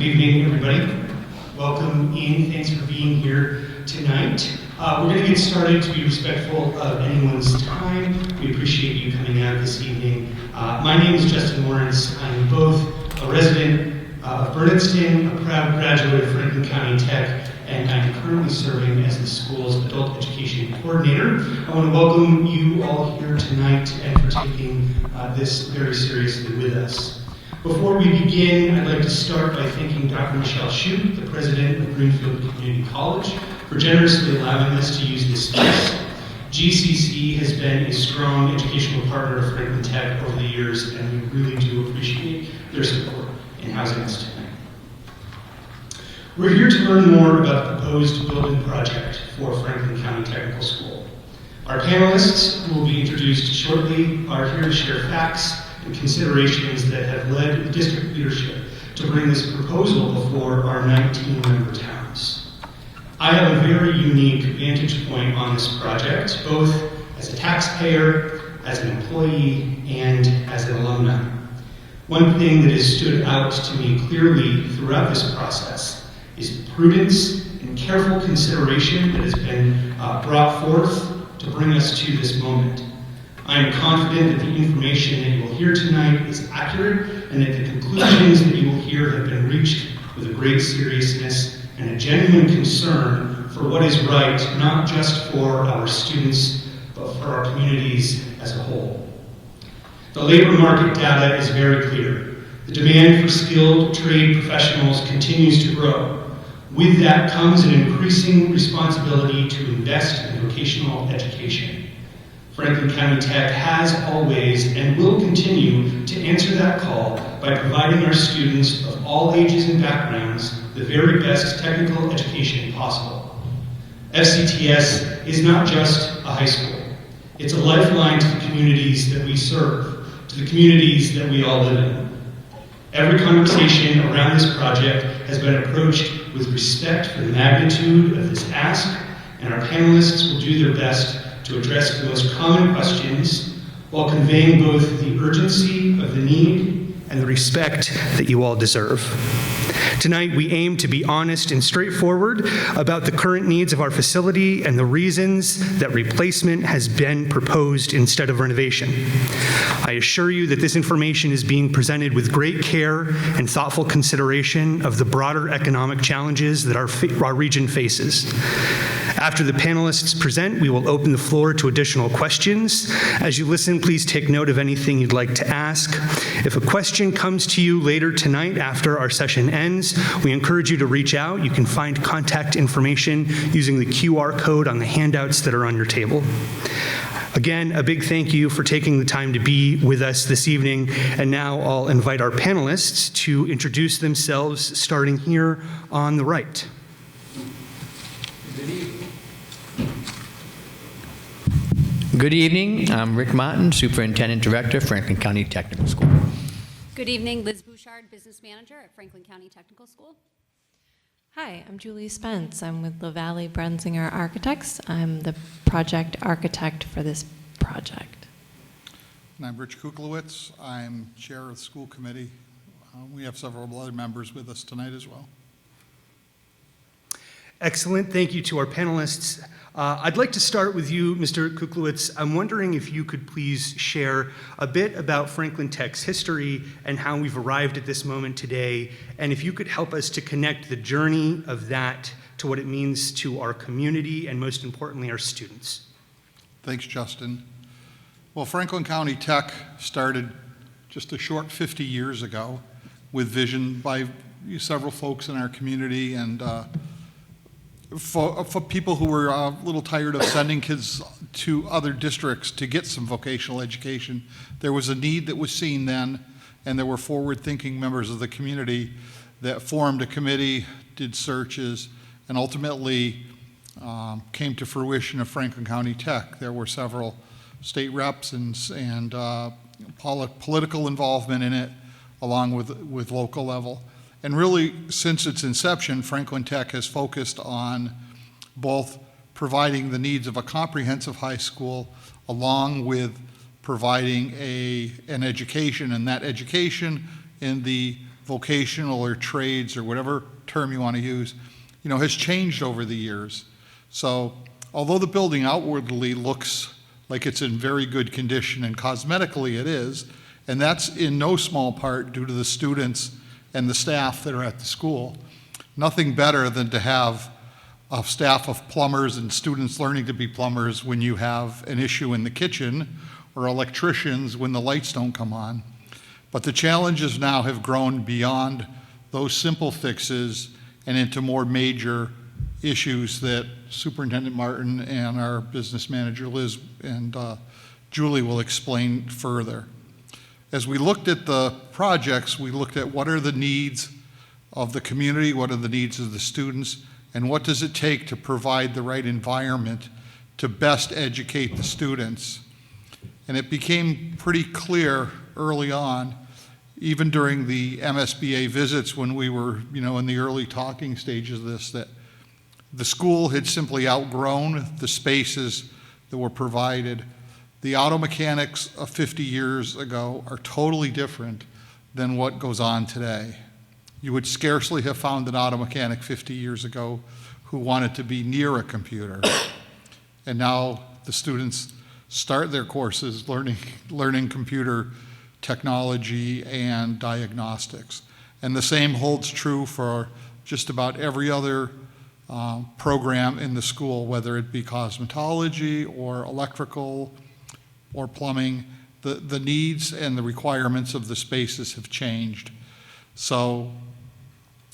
Good evening, everybody. Welcome in. Thanks for being here tonight. We're going to get started to be respectful of anyone's time. We appreciate you coming out this evening. My name is Justin Lawrence. I'm both a resident of Bernardston, a proud graduate of Franklin County Tech, and I'm currently serving as the school's adult education coordinator. I want to welcome you all here tonight and for taking this very seriously with us. Before we begin, I'd like to start by thanking Dr. Michelle Shute, the president of Greenfield Community College, for generously allowing us to use this space. GCC has been a strong educational partner of Franklin Tech over the years, and we really do appreciate their support in housing us tonight. We're here to learn more about the proposed building project for Franklin County Technical School. Our panelists, who will be introduced shortly, are here to share facts and considerations that have led the district leadership to bring this proposal before our 19-member towns. I have a very unique vantage point on this project, both as a taxpayer, as an employee, and as an alumni. One thing that has stood out to me clearly throughout this process is the prudence and careful consideration that has been brought forth to bring us to this moment. I am confident that the information that you will hear tonight is accurate and that the conclusions that you will hear have been reached with a great seriousness and a genuine concern for what is right, not just for our students, but for our communities as a whole. The labor market data is very clear. The demand for skilled trade professionals continues to grow. With that comes an increasing responsibility to invest in vocational education. Franklin County Tech has always and will continue to answer that call by providing our students of all ages and backgrounds the very best technical education possible. FCTS is not just a high school. It's a lifeline to the communities that we serve, to the communities that we all live in. Every conversation around this project has been approached with respect for the magnitude of this ask, and our panelists will do their best to address the most common questions while conveying both the urgency of the need and the respect that you all deserve. Tonight, we aim to be honest and straightforward about the current needs of our facility and the reasons that replacement has been proposed instead of renovation. I assure you that this information is being presented with great care and thoughtful consideration of the broader economic challenges that our region faces. After the panelists present, we will open the floor to additional questions. As you listen, please take note of anything you'd like to ask. If a question comes to you later tonight after our session ends, we encourage you to reach out. You can find contact information using the QR code on the handouts that are on your table. Again, a big thank you for taking the time to be with us this evening. And now I'll invite our panelists to introduce themselves, starting here on the right. Good evening. I'm Rick Martin, Superintendent Director, Franklin County Technical School. Good evening. Liz Bouchard, Business Manager at Franklin County Technical School. Hi, I'm Julie Spence. I'm with LaValle Brenzinger Architects. I'm the project architect for this project. And I'm Rich Kuklowitz. I'm chair of the school committee. We have several other members with us tonight as well. Excellent. Thank you to our panelists. I'd like to start with you, Mr. Kuklowitz. I'm wondering if you could please share a bit about Franklin Tech's history and how we've arrived at this moment today, and if you could help us to connect the journey of that to what it means to our community and, most importantly, our students. Thanks, Justin. Well, Franklin County Tech started just a short 50 years ago with vision by several folks in our community and for people who were a little tired of sending kids to other districts to get some vocational education. There was a need that was seen then, and there were forward-thinking members of the community that formed a committee, did searches, and ultimately came to fruition of Franklin County Tech. There were several state reps and political involvement in it, along with local level. And really, since its inception, Franklin Tech has focused on both providing the needs of a comprehensive high school along with providing an education, and that education in the vocational or trades or whatever term you want to use, has changed over the years. So although the building outwardly looks like it's in very good condition, and cosmetically it is, and that's in no small part due to the students and the staff that are at the school. Nothing better than to have a staff of plumbers and students learning to be plumbers when you have an issue in the kitchen, or electricians when the lights don't come on. But the challenges now have grown beyond those simple fixes and into more major issues that Superintendent Martin and our business manager Liz and Julie will explain further. As we looked at the projects, we looked at what are the needs of the community, what are the needs of the students, and what does it take to provide the right environment to best educate the students. And it became pretty clear early on, even during the MSBA visits when we were, in the early talking stages of this, that the school had simply outgrown the spaces that were provided. The auto mechanics of 50 years ago are totally different than what goes on today. You would scarcely have found an auto mechanic 50 years ago who wanted to be near a computer. And now the students start their courses learning computer technology and diagnostics. And the same holds true for just about every other program in the school, whether it be cosmetology or electrical or plumbing. The needs and the requirements of the spaces have changed. So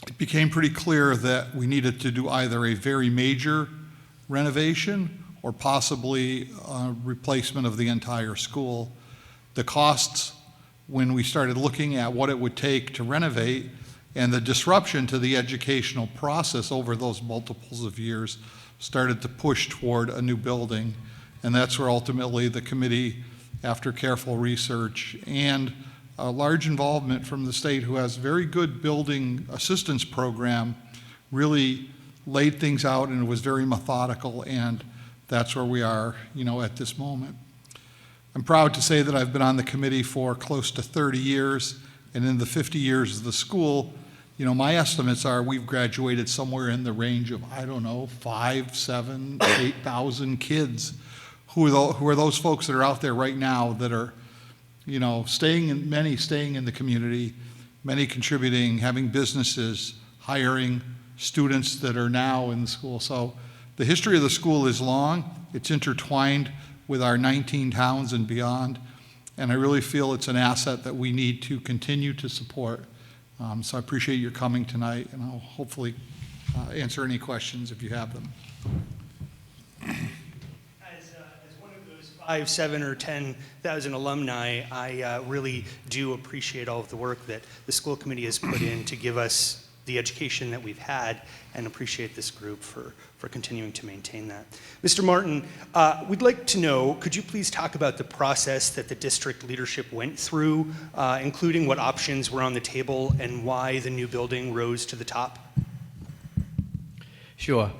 it became pretty clear that we needed to do either a very major renovation or possibly a replacement of the entire school. The costs, when we started looking at what it would take to renovate, and the disruption to the educational process over those multiples of years, started to push toward a new building. And that's where ultimately the committee, after careful research and a large involvement from the state, who has very good building assistance program, really laid things out, and it was very methodical, and that's where we are, at this moment. I'm proud to say that I've been on the committee for close to 30 years, and in the 50 years of the school, my estimates are we've graduated somewhere in the range of, 5, 7, 8,000 kids. Who are those folks that are out there right now that are, staying in the community, many contributing, having businesses, hiring students that are now in the school. So the history of the school is long. It's intertwined with our 19 towns and beyond. And I really feel it's an asset that we need to continue to support. So I appreciate your coming tonight, and I'll hopefully answer any questions if you have them. As one of those 5, 7, or 10,000 alumni, I really do appreciate all of the work that the school committee has put in to give us the education that we've had, and appreciate this group for continuing to maintain that. Mr. Martin, we'd like to know, could you please talk about the process that the district leadership went through, including what options were on the table and why the new building rose to the top? Sure.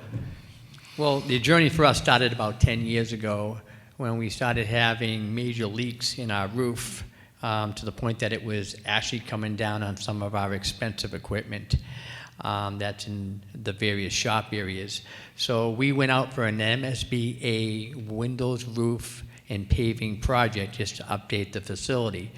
Well, the journey for us started about 10 years ago when we started having major leaks in our roof, to the point that it was actually coming down on some of our expensive equipment that's in the various shop areas. So we went out for an MSBA windows, roof, and paving project just to update the facility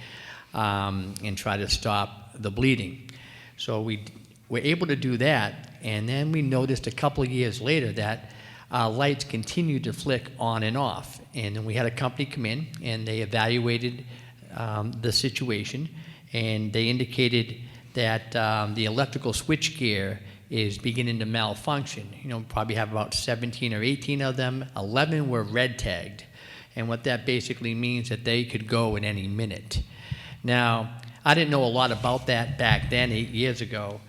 and try to stop the bleeding. So we were able to do that, and then we noticed a couple of years later that lights continued to flick on and off. And then we had a company come in, and they evaluated the situation, and they indicated that the electrical switchgear is beginning to malfunction. Probably have about 17 or 18 of them. 11 were red tagged, and what that basically means that they could go at any minute. Now, I didn't know a lot about that back then, 8 years ago,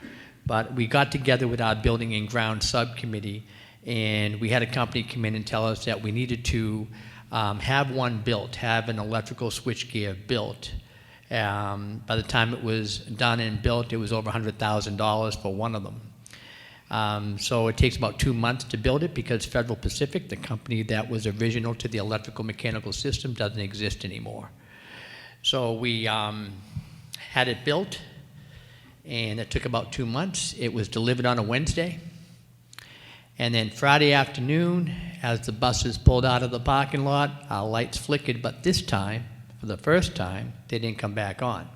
but we got together with our building and ground subcommittee, and we had a company come in and tell us that we needed to have one built, have an electrical switchgear built. By the time it was done and built, it was over $100,000 for one of them. So it takes about 2 months to build it because Federal Pacific, the company that was original to the electrical mechanical system, doesn't exist anymore. So we had it built, and it took about 2 months. It was delivered on a Wednesday. And then Friday afternoon, as the buses pulled out of the parking lot, our lights flickered, but this time, for the first time, they didn't come back on.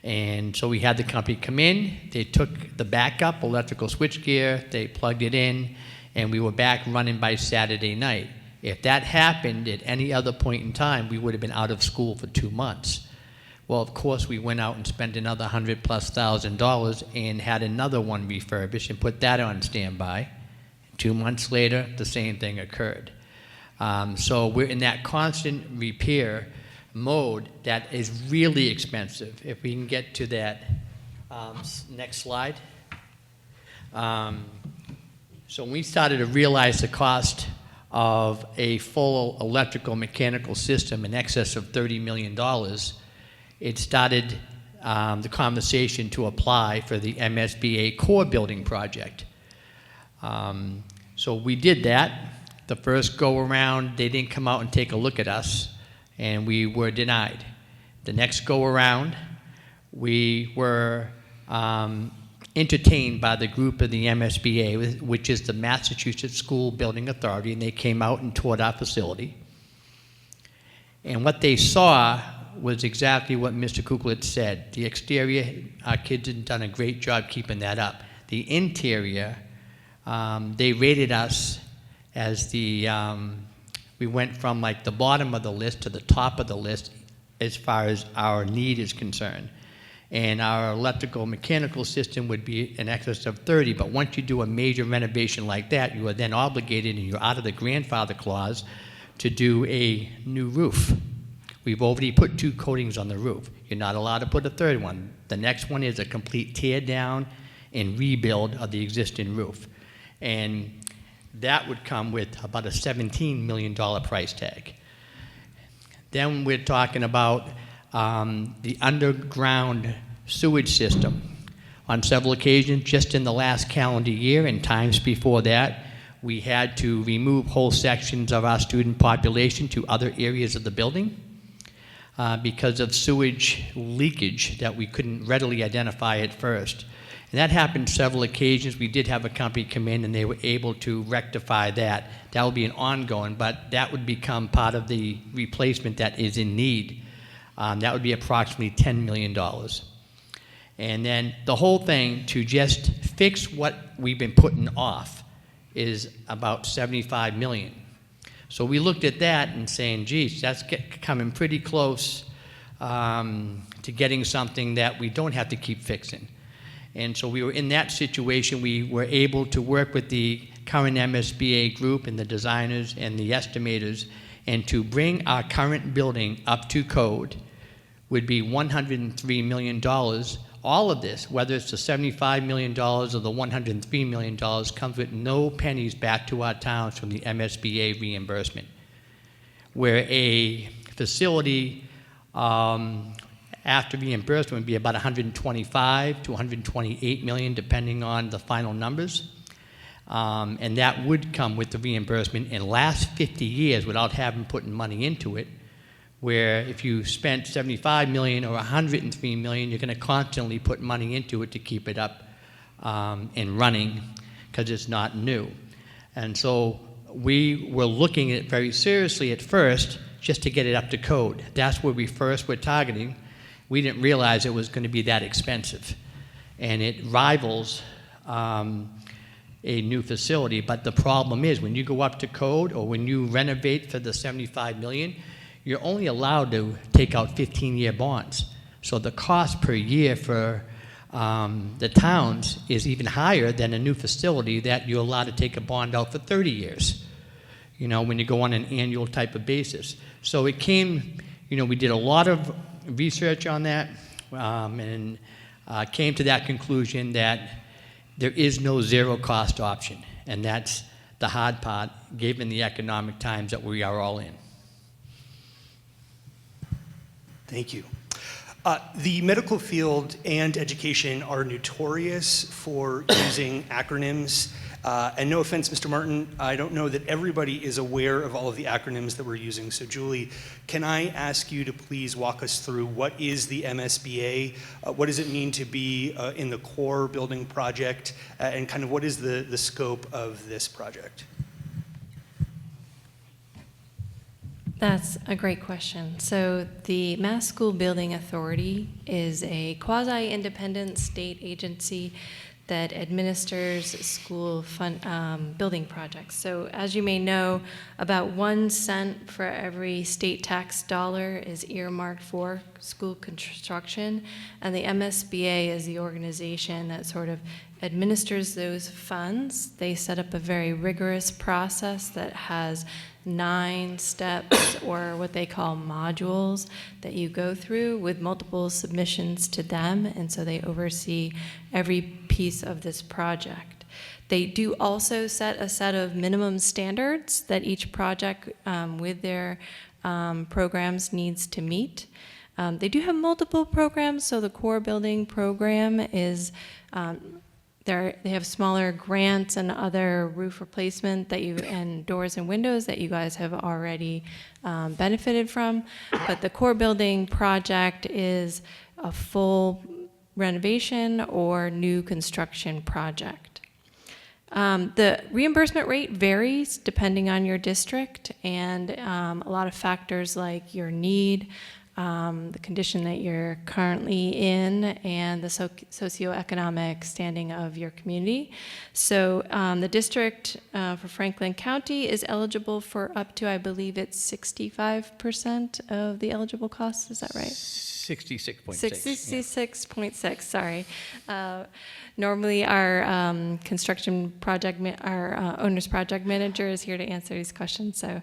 And so we had the company come in, they took the backup electrical switchgear, they plugged it in, and we were back running by Saturday night. If that happened at any other point in time, we would have been out of school for 2 months. Well, of course, we went out and spent another $100,000+ and had another one refurbished and put that on standby. 2 months later, the same thing occurred. So we're in that constant repair mode that is really expensive. If we can get to that next slide. So when we started to realize the cost of a full electrical mechanical system in excess of $30 million, it started the conversation to apply for the MSBA core building project. So we did that. The first go around, they didn't come out and take a look at us, and we were denied. The next go around, we were entertained by the group of the MSBA, which is the Massachusetts School Building Authority, and they came out and toured our facility. And what they saw was exactly what Mr. Kuklitz said. The exterior, our kids had done a great job keeping that up. The interior, they rated us as the, we went from like the bottom of the list to the top of the list as far as our need is concerned. And our electrical mechanical system would be in excess of 30, but once you do a major renovation like that, you are then obligated, and you're out of the grandfather clause, to do a new roof. We've already put 2 coatings on the roof. You're not allowed to put a third one. The next one is a complete tear down and rebuild of the existing roof. And that would come with about a $17 million price tag. Then we're talking about the underground sewage system. On several occasions, just in the last calendar year and times before that, we had to remove whole sections of our student population to other areas of the building because of sewage leakage that we couldn't readily identify at first. And that happened several occasions. We did have a company come in and they were able to rectify that. That will be an ongoing, but that would become part of the replacement that is in need. That would be approximately $10 million. And then the whole thing to just fix what we've been putting off is about $75 million. So we looked at that and saying, geez, that's coming pretty close to getting something that we don't have to keep fixing. And so we were in that situation. We were able to work with the current MSBA group and the designers and the estimators, and to bring our current building up to code would be $103 million. All of this, whether it's the $75 million or the $103 million, comes with no pennies back to our towns from the MSBA reimbursement. Where a facility after reimbursement would be about $125 to $128 million, depending on the final numbers. And that would come with the reimbursement in the last 50 years without having put money into it, where if you spent $75 million or $103 million, you're going to constantly put money into it to keep it up and running because it's not new. And so we were looking at it very seriously at first just to get it up to code. That's where we first were targeting. We didn't realize it was going to be that expensive. And it rivals a new facility. But the problem is when you go up to code or when you renovate for the $75 million, you're only allowed to take out 15-year bonds. So the cost per year for the towns is even higher than a new facility that you're allowed to take a bond out for 30 years, you know, when you go on an annual type of basis. So it came, you know, we did a lot of research on that and came to that conclusion that there is no zero cost option. And that's the hard part, given the economic times that we are all in. Thank you. The medical field and education are notorious for using acronyms And no offense, Mr. Martin, I don't know that everybody is aware of all of the acronyms that we're using. So Julie, can I ask you to please walk us through what is the MSBA? What does it mean to be in the core building project? And kind of what is the scope of this project? That's a great question. So the Mass School Building Authority is a quasi-independent state agency that administers school building projects. So as you may know, about 1 cent for every state tax dollar is earmarked for school construction, and the MSBA is the organization that sort of administers those funds. They set up a very rigorous process that has 9 steps, or what they call modules, that you go through with multiple submissions to them, and so they oversee every piece of this project. They do also set a set of minimum standards that each project with their programs needs to meet. They do have multiple programs, so the core building program is they have smaller grants and other roof replacement and doors and windows that you guys have already benefited from. But the core building project is a full renovation or new construction project. The reimbursement rate varies depending on your district, and a lot of factors like your need, the condition that you're currently in, and the socioeconomic standing of your community. So the district for Franklin County is eligible for up to, I believe it's 65% of the eligible costs. Is that right? 66.6. 66.6, sorry. Normally our our owner's project manager is here to answer these questions, so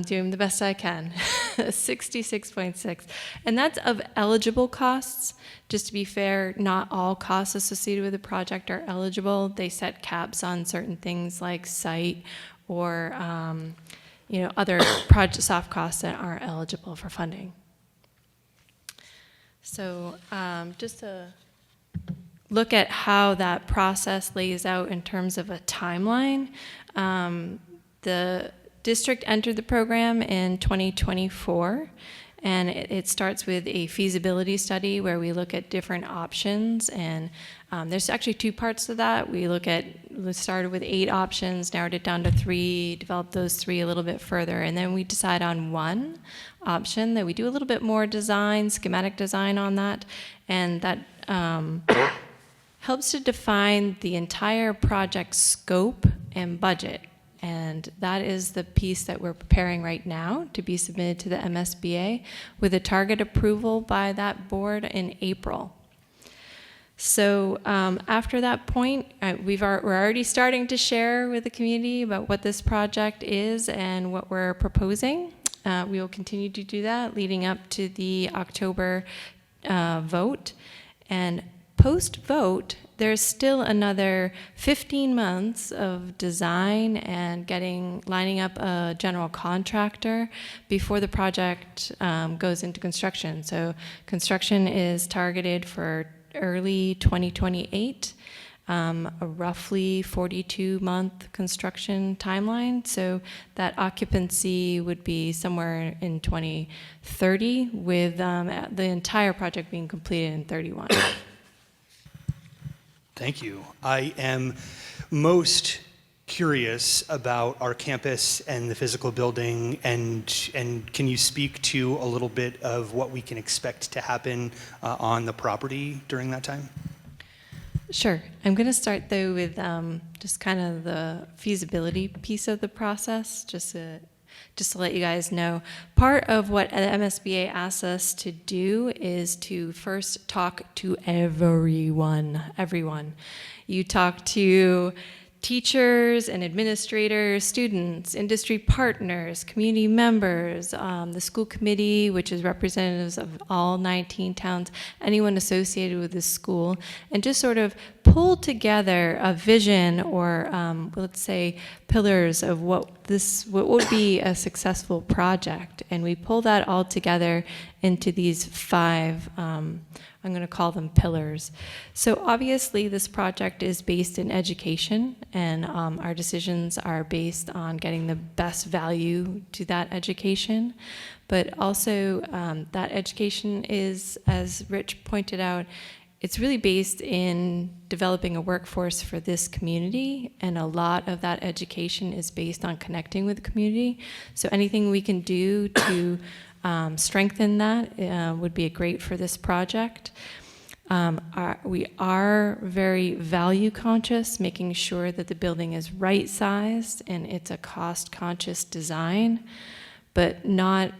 doing the best I can. 66.6. And that's of eligible costs. Just to be fair, not all costs associated with the project are eligible. They set caps on certain things like site or other project soft costs that aren't eligible for funding. So just to look at how that process lays out in terms of a timeline, the district entered the program in 2024, and it starts with a feasibility study where we look at different options, and there's actually 2 parts to that. We started with 8 options, narrowed it down to 3, developed those 3 a little bit further, and then we decide on 1 option that we do a little bit more schematic design on that, and that helps to define the entire project scope and budget. And that is the piece that we're preparing right now to be submitted to the MSBA with a target approval by that board in April. So after that point, we're already starting to share with the community about what this project is and what we're proposing. We will continue to do that leading up to the October vote. And post-vote, there's still another 15 months of design and lining up a general contractor before the project goes into construction. So construction is targeted for early 2028, a roughly 42-month construction timeline. So that occupancy would be somewhere in 2030, with the entire project being completed in 31. Thank you. I am most curious about our campus and the physical building, and can you speak to a little bit of what we can expect to happen on the property during that time? Sure. I'm going to start, though, with just kind of the feasibility piece of the process, just to let you guys know. Part of what the MSBA asks us to do is to first talk to everyone. You talk to teachers and administrators, students, industry partners, community members, the school committee, which is representatives of all 19 towns, anyone associated with this school, and just sort of pull together a vision or, let's say, pillars of what would be a successful project. And we pull that all together into these 5 I'm going to call them pillars. So obviously this project is based in education, and our decisions are based on getting the best value to that education. But also that education is, as Rich pointed out, it's really based in developing a workforce for this community, and a lot of that education is based on connecting with the community. So anything we can do to strengthen that would be great for this project. We are very value conscious, making sure that the building is right sized and it's a cost conscious design, but not.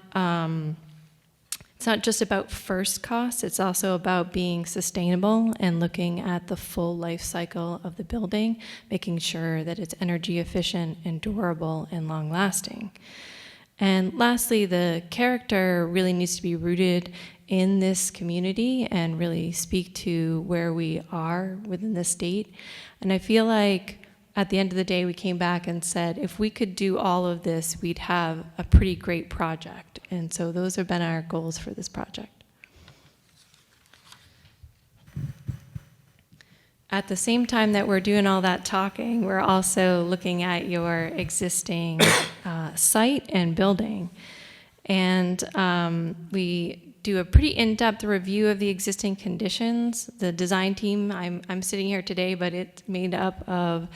It's not just about first cost, it's also about being sustainable and looking at the full life cycle of the building, making sure that it's energy efficient and durable and long lasting. And lastly, the character really needs to be rooted in this community and really speak to where we are within the state. And I feel like at the end of the day, we came back and said, if we could do all of this, we'd have a pretty great project. And so those have been our goals for this project. At the same time that we're doing all that talking, we're also looking at your existing site and building. And we do a pretty in-depth review of the existing conditions. The design team, I'm sitting here today, but it's made up of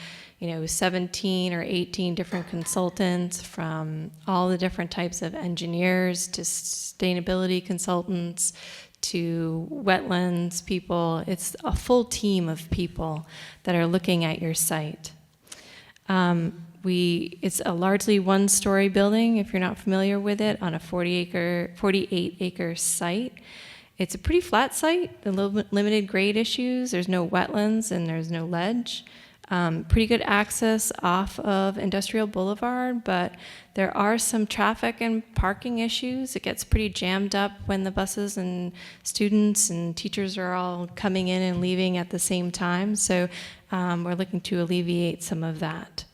17 or 18 different consultants from all the different types of engineers to sustainability consultants to wetlands people. It's a full team of people that are looking at your site. It's a largely one-story building, if you're not familiar with it, on a 48-acre site. It's a pretty flat site, the limited grade issues. There's no wetlands and there's no ledge. Pretty good access off of Industrial Boulevard, but there are some traffic and parking issues. It gets pretty jammed up when the buses and students and teachers are all coming in and leaving at the same time. So we're looking to alleviate some of that.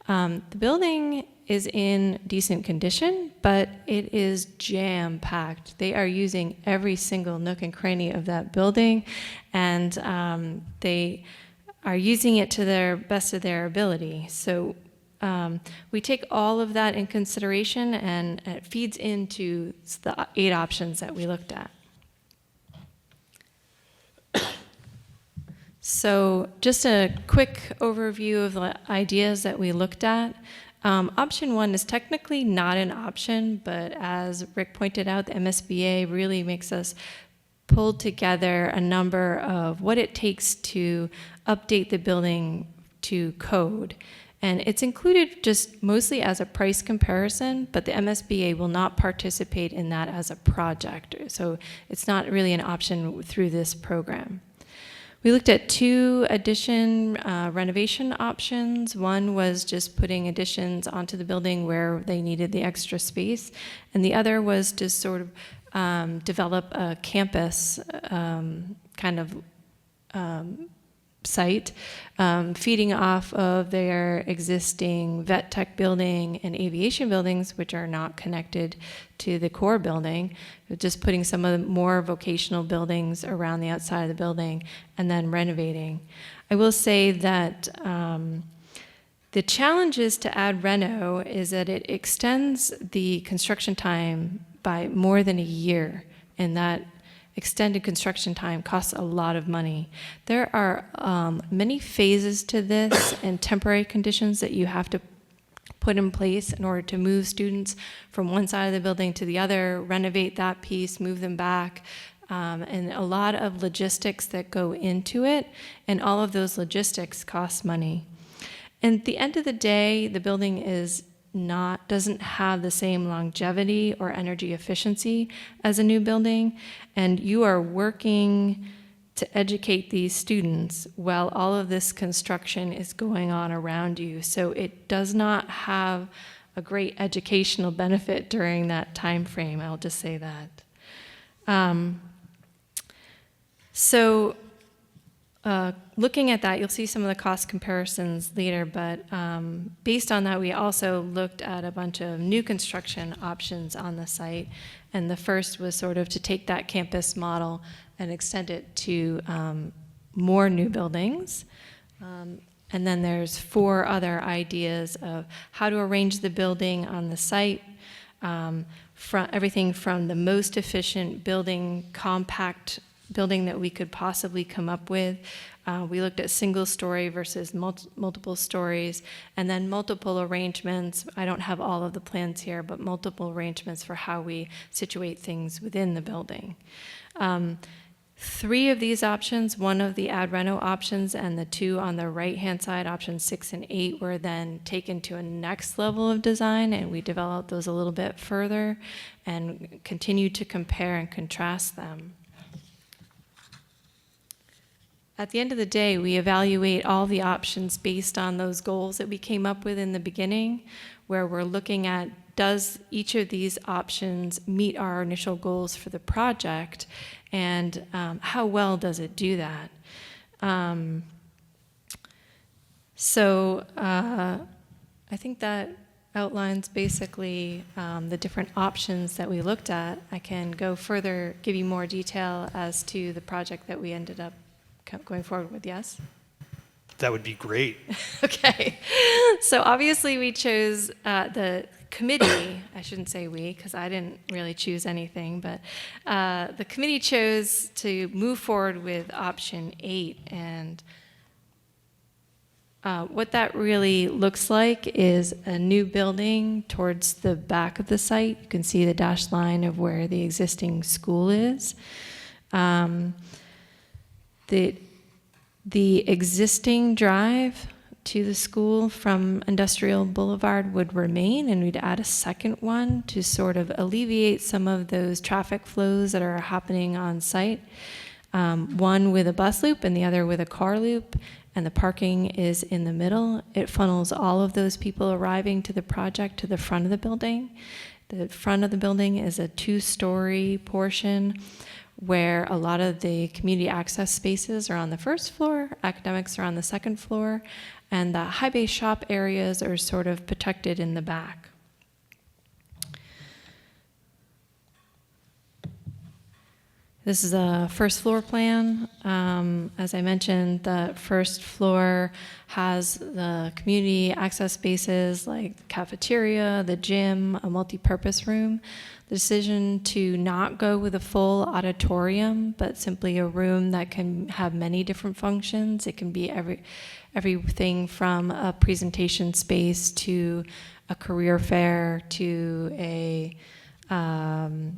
The building is in decent condition, but it is jam-packed. They are using every single nook and cranny of that building, and they are using it to their best of their ability. So we take all of that in consideration, and it feeds into the 8 options that we looked at. So just a quick overview of the ideas that we looked at. Option 1 is technically not an option, but as Rick pointed out, the MSBA really makes us pull together a number of what it takes to update the building to code. And it's included just mostly as a price comparison, but the MSBA will not participate in that as a project. So it's not really an option through this program. We looked at 2 addition renovation options. One was just putting additions onto the building where they needed the extra space, and the other was to sort of develop a campus kind of site, feeding off of their existing vet tech building and aviation buildings, which are not connected to the core building, just putting some of the more vocational buildings around the outside of the building and then renovating. I will say that the challenge is to add reno is that it extends the construction time by more than a year, and that extended construction time costs a lot of money. There are many phases to this and temporary conditions that you have to put in place in order to move students from one side of the building to the other, renovate that piece, move them back, and a lot of logistics that go into it, and all of those logistics cost money. And at the end of the day, the building doesn't have the same longevity or energy efficiency as a new building, and you are working to educate these students while all of this construction is going on around you. So it does not have a great educational benefit during that time frame, I'll just say that. Looking at that, you'll see some of the cost comparisons later, but based on that, we also looked at a bunch of new construction options on the site. And the first was sort of to take that campus model and extend it to more new buildings. And then there's 4 other ideas of how to arrange the building on the site, everything from the most efficient building, compact building that we could possibly come up with. We looked at single story versus multiple stories, and then multiple arrangements. I don't have all of the plans here, but multiple arrangements for how we situate things within the building. 3 of these options, 1 of the ad reno options and the 2 on the right-hand side, options 6 and 8, were then taken to a next level of design, and we developed those a little bit further and continued to compare and contrast them. At the end of the day, we evaluate all the options based on those goals that we came up with in the beginning, where we're looking at, does each of these options meet our initial goals for the project, and how well does it do that? So I think that outlines basically the different options that we looked at. I can go further, give you more detail as to the project that we ended up going forward with, yes? That would be great. Okay. So obviously we chose the committee, I shouldn't say we, because I didn't really choose anything, but the committee chose to move forward with option 8. And what that really looks like is a new building towards the back of the site. You can see the dashed line of where the existing school is. The existing drive to the school from Industrial Boulevard would remain, and we'd add a second one to sort of alleviate some of those traffic flows that are happening on site. One with a bus loop and the other with a car loop, and the parking is in the middle. It funnels all of those people arriving to the project to the front of the building. The front of the building is a 2-story portion where a lot of the community access spaces are on the first floor, academics are on the second floor, and the high bay shop areas are sort of protected in the back. This is a first floor plan. As I mentioned, the first floor has the community access spaces like the cafeteria, the gym, a multi-purpose room. The decision to not go with a full auditorium, but simply a room that can have many different functions. It can be everything from a presentation space to a career fair to a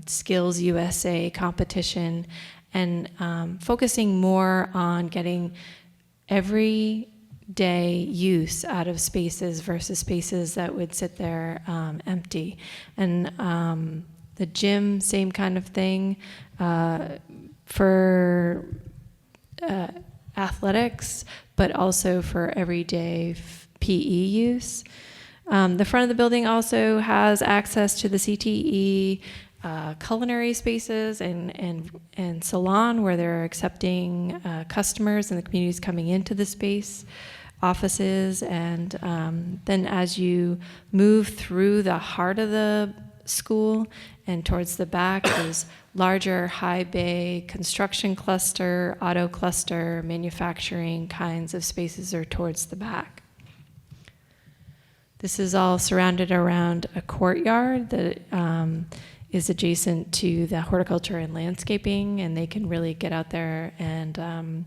Skills USA competition, and focusing more on getting everyday use out of spaces versus spaces that would sit there empty. And the gym, same kind of thing for athletics, but also for everyday PE use. The front of the building also has access to the CTE culinary spaces and salon where they're accepting customers and the community's coming into the space, offices, and then as you move through the heart of the school and towards the back is larger high bay construction cluster, auto cluster, manufacturing kinds of spaces are towards the back. This is all surrounded around a courtyard that is adjacent to the horticulture and landscaping, and they can really get out there and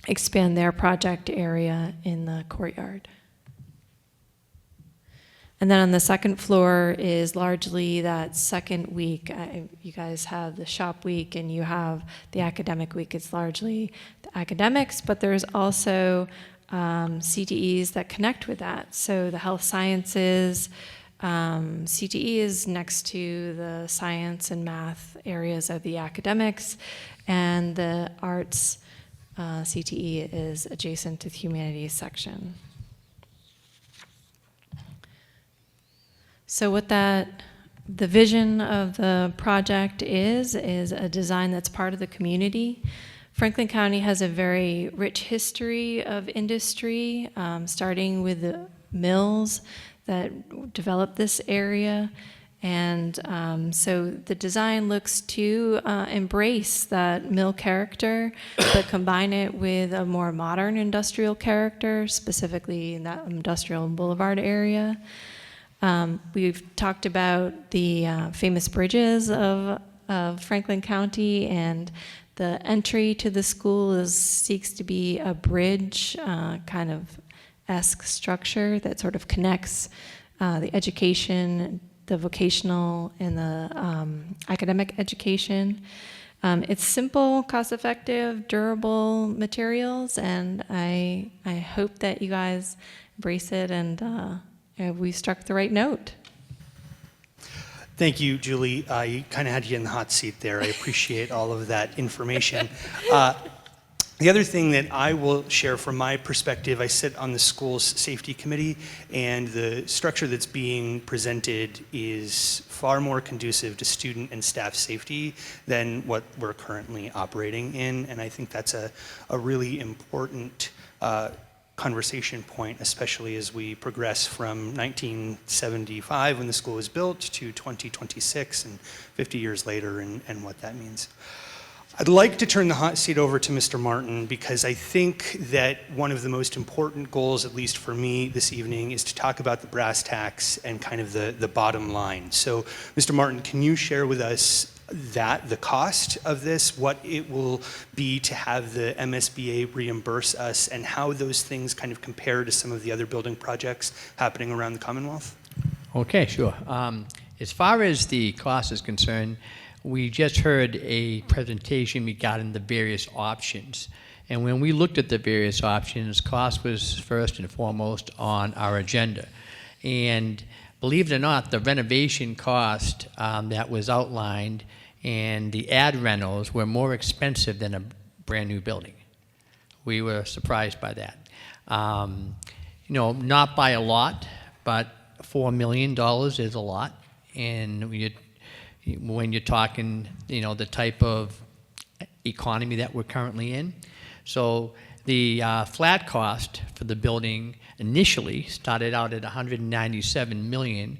expand their project area in the courtyard. And then on the second floor is largely that second week. You guys have the shop week and you have the academic week. It's largely the academics, but there's also CTEs that connect with that. So the health sciences, CTE is next to the science and math areas of the academics, and the arts CTE is adjacent to the humanities section. So what the vision of the project is a design that's part of the community. Franklin County has a very rich history of industry, starting with the mills that developed this area, And so the design looks to embrace that mill character, but combine it with a more modern industrial character, specifically in that industrial boulevard area. We've talked about the famous bridges of Franklin County, and the entry to the school seeks to be a bridge kind of esque structure that sort of connects the education, the vocational, and the academic education. It's simple, cost-effective, durable materials, and I hope that you guys embrace it and we struck the right note. Thank you, Julie. I kind of had you in the hot seat there. I appreciate all of that information. The other thing that I will share from my perspective, I sit on the school's safety committee, and the structure that's being presented is far more conducive to student and staff safety than what we're currently operating in, and I think that's a really important conversation point, especially as we progress from 1975 when the school was built to 2026 and 50 years later and what that means. I'd like to turn the hot seat over to Mr. Martin because I think that one of the most important goals, at least for me this evening, is to talk about the brass tacks and kind of the bottom line. So, Mr. Martin, can you share with us the cost of this, what it will be to have the MSBA reimburse us, and how those things kind of compare to some of the other building projects happening around the Commonwealth? Okay, sure. As far as the cost is concerned, we just heard a presentation regarding the various options. And when we looked at the various options, cost was first and foremost on our agenda. And believe it or not, the renovation cost that was outlined and the ad rentals were more expensive than a brand new building. We were surprised by that. Not by a lot, but $4 million is a lot. And when you're talking, the type of economy that we're currently in. So the flat cost for the building initially started out at $197 million.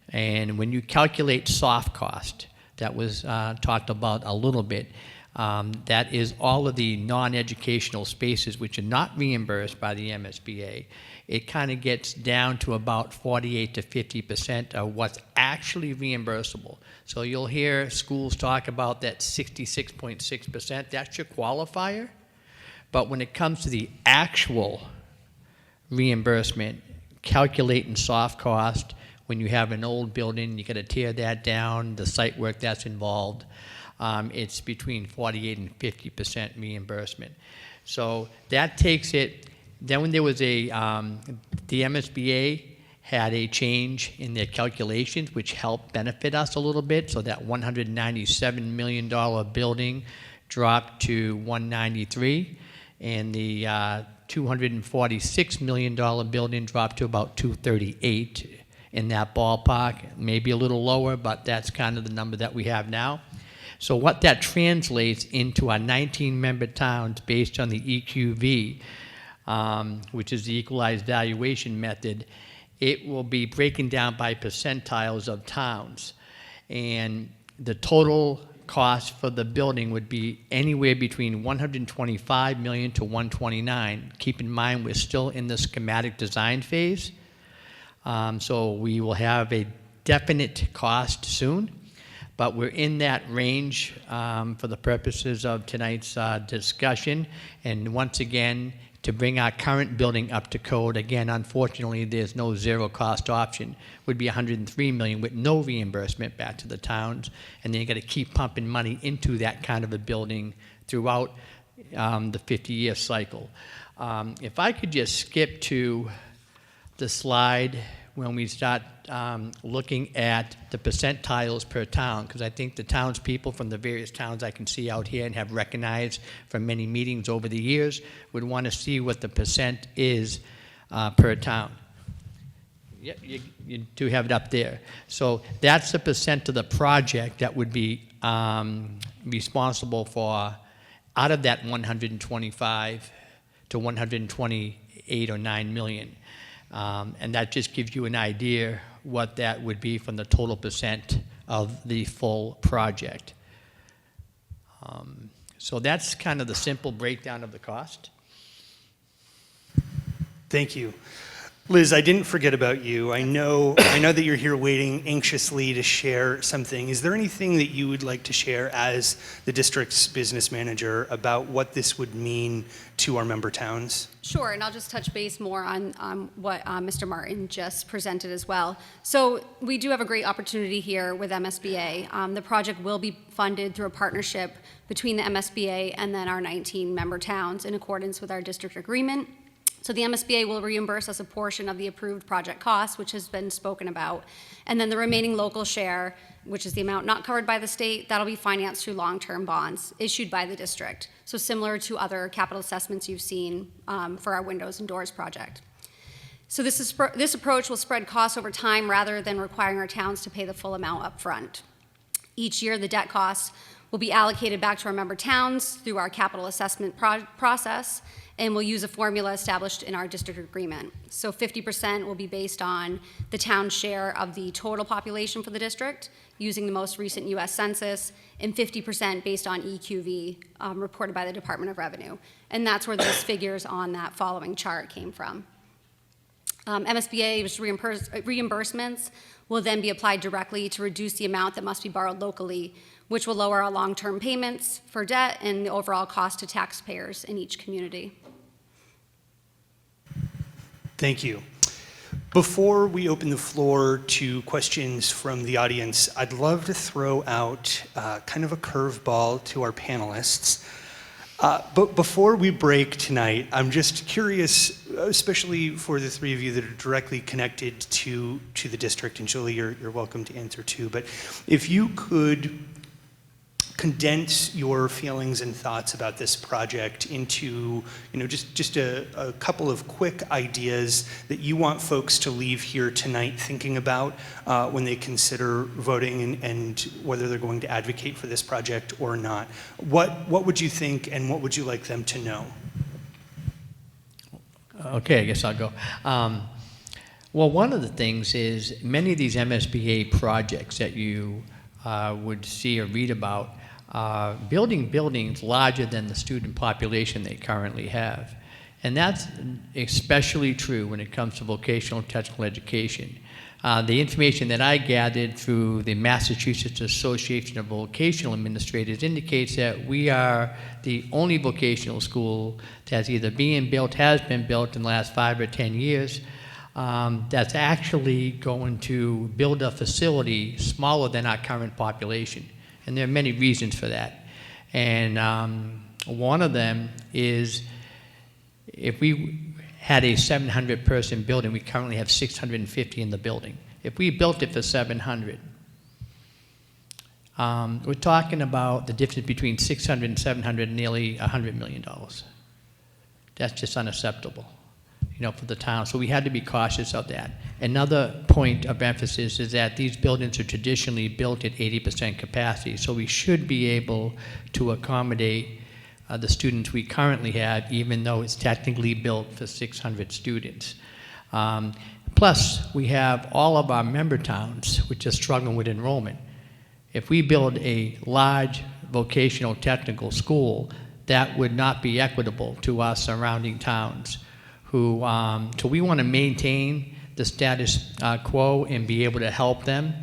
And when you calculate soft cost, that was talked about a little bit, that is all of the non-educational spaces which are not reimbursed by the MSBA. It kind of gets down to about 48 to 50% of what's actually reimbursable. So you'll hear schools talk about that 66.6%. That's your qualifier. But when it comes to the actual reimbursement, calculating soft cost, when you have an old building, you got to tear that down, the site work that's involved, it's between 48 and 50% reimbursement. So that takes it. Then when there was the MSBA had a change in their calculations, which helped benefit us a little bit. So that $197 million building dropped to $193, and the $246 million building dropped to about $238 in that ballpark, maybe a little lower, but that's kind of the number that we have now. So what that translates into our 19-member towns based on the EQV, which is the equalized valuation method, it will be breaking down by percentiles of towns. And the total cost for the building would be anywhere between $125 million to $129. Keep in mind, we're still in the schematic design phase. So we will have a definite cost soon, but we're in that range for the purposes of tonight's discussion. And once again, to bring our current building up to code, again, unfortunately, there's no zero cost option, would be $103 million with no reimbursement back to the towns. And then you got to keep pumping money into that kind of a building throughout the 50-year cycle. If I could just skip to the slide when we start looking at the percentiles per town, because I think the townspeople from the various towns I can see out here and have recognized from many meetings over the years would want to see what the percent is per town. Yep, you do have it up there. So that's the percent of the project that would be responsible for, out of that 125 to 128 or 9 million. And that just gives you an idea what that would be from the total percent of the full project. So that's kind of the simple breakdown of the cost. Thank you. Liz, I didn't forget about you. I know that you're here waiting anxiously to share something. Is there anything that you would like to share as the district's business manager about what this would mean to our member towns? Sure, and I'll just touch base more on what Mr. Martin just presented as well. So we do have a great opportunity here with MSBA. The project will be funded through a partnership between the MSBA and then our 19 member towns in accordance with our district agreement. So the MSBA will reimburse us a portion of the approved project cost, which has been spoken about, and then the remaining local share, which is the amount not covered by the state, that'll be financed through long-term bonds issued by the district. So similar to other capital assessments you've seen for our windows and doors project. So this approach will spread costs over time rather than requiring our towns to pay the full amount up front. Each year, the debt costs will be allocated back to our member towns through our capital assessment process, and we'll use a formula established in our district agreement. So 50% will be based on the town's share of the total population for the district, using the most recent US Census, and 50% based on EQV reported by the Department of Revenue. And that's where those figures on that following chart came from. MSBA's reimbursements will then be applied directly to reduce the amount that must be borrowed locally, which will lower our long-term payments for debt and the overall cost to taxpayers in each community. Thank you. Before we open the floor to questions from the audience, I'd love to throw out kind of a curveball to our panelists. But before we break tonight, I'm just curious, especially for the three of you that are directly connected to the district, and Julie, you're welcome to answer too, but if you could condense your feelings and thoughts about this project into, just a couple of quick ideas that you want folks to leave here tonight thinking about when they consider voting and whether they're going to advocate for this project or not. What would you think, and what would you like them to know? Okay, I guess I'll go. Well, one of the things is many of these MSBA projects that you would see or read about building buildings larger than the student population they currently have. And that's especially true when it comes to vocational and technical education. The information that I gathered through the Massachusetts Association of Vocational Administrators indicates that we are the only vocational school that's either being built, has been built in the last 5 or 10 years, that's actually going to build a facility smaller than our current population. And there are many reasons for that. And one of them is if we had a 700-person building, we currently have 650 in the building. If we built it for 700, we're talking about the difference between 600 and 700, nearly $100 million. That's just unacceptable, for the town. So we had to be cautious of that. Another point of emphasis is that these buildings are traditionally built at 80% capacity, so we should be able to accommodate the students we currently have, even though it's technically built for 600 students. Plus, we have all of our member towns which are struggling with enrollment. If we build a large vocational technical school, that would not be equitable to our surrounding towns. So we want to maintain the status quo and be able to help them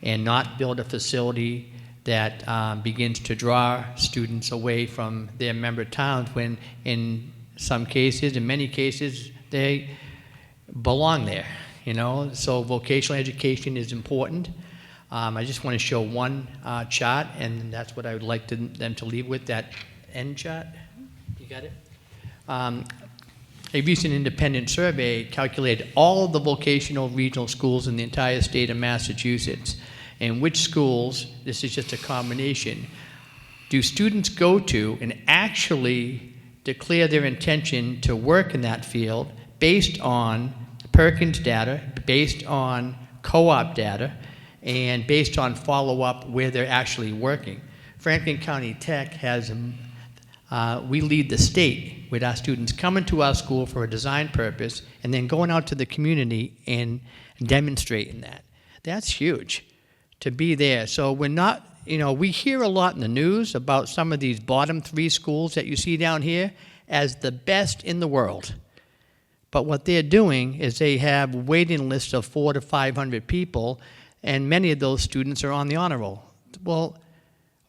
and not build a facility that begins to draw students away from their member towns when in some cases, in many cases, they belong there, So vocational education is important. I just want to show one chart, and that's what I would like them to leave with, that end chart. You got it? A recent independent survey calculated all of the vocational regional schools in the entire state of Massachusetts, and which schools, this is just a combination, do students go to and actually declare their intention to work in that field based on Perkins data, based on co-op data, and based on follow-up where they're actually working. Franklin County Tech has We lead the state with our students coming to our school for a design purpose and then going out to the community and demonstrating that. That's huge to be there. So we're not, we hear a lot in the news about some of these bottom 3 schools that you see down here as the best in the world. But what they're doing is they have waiting lists of 400 to 500 people, and many of those students are on the honor roll. Well,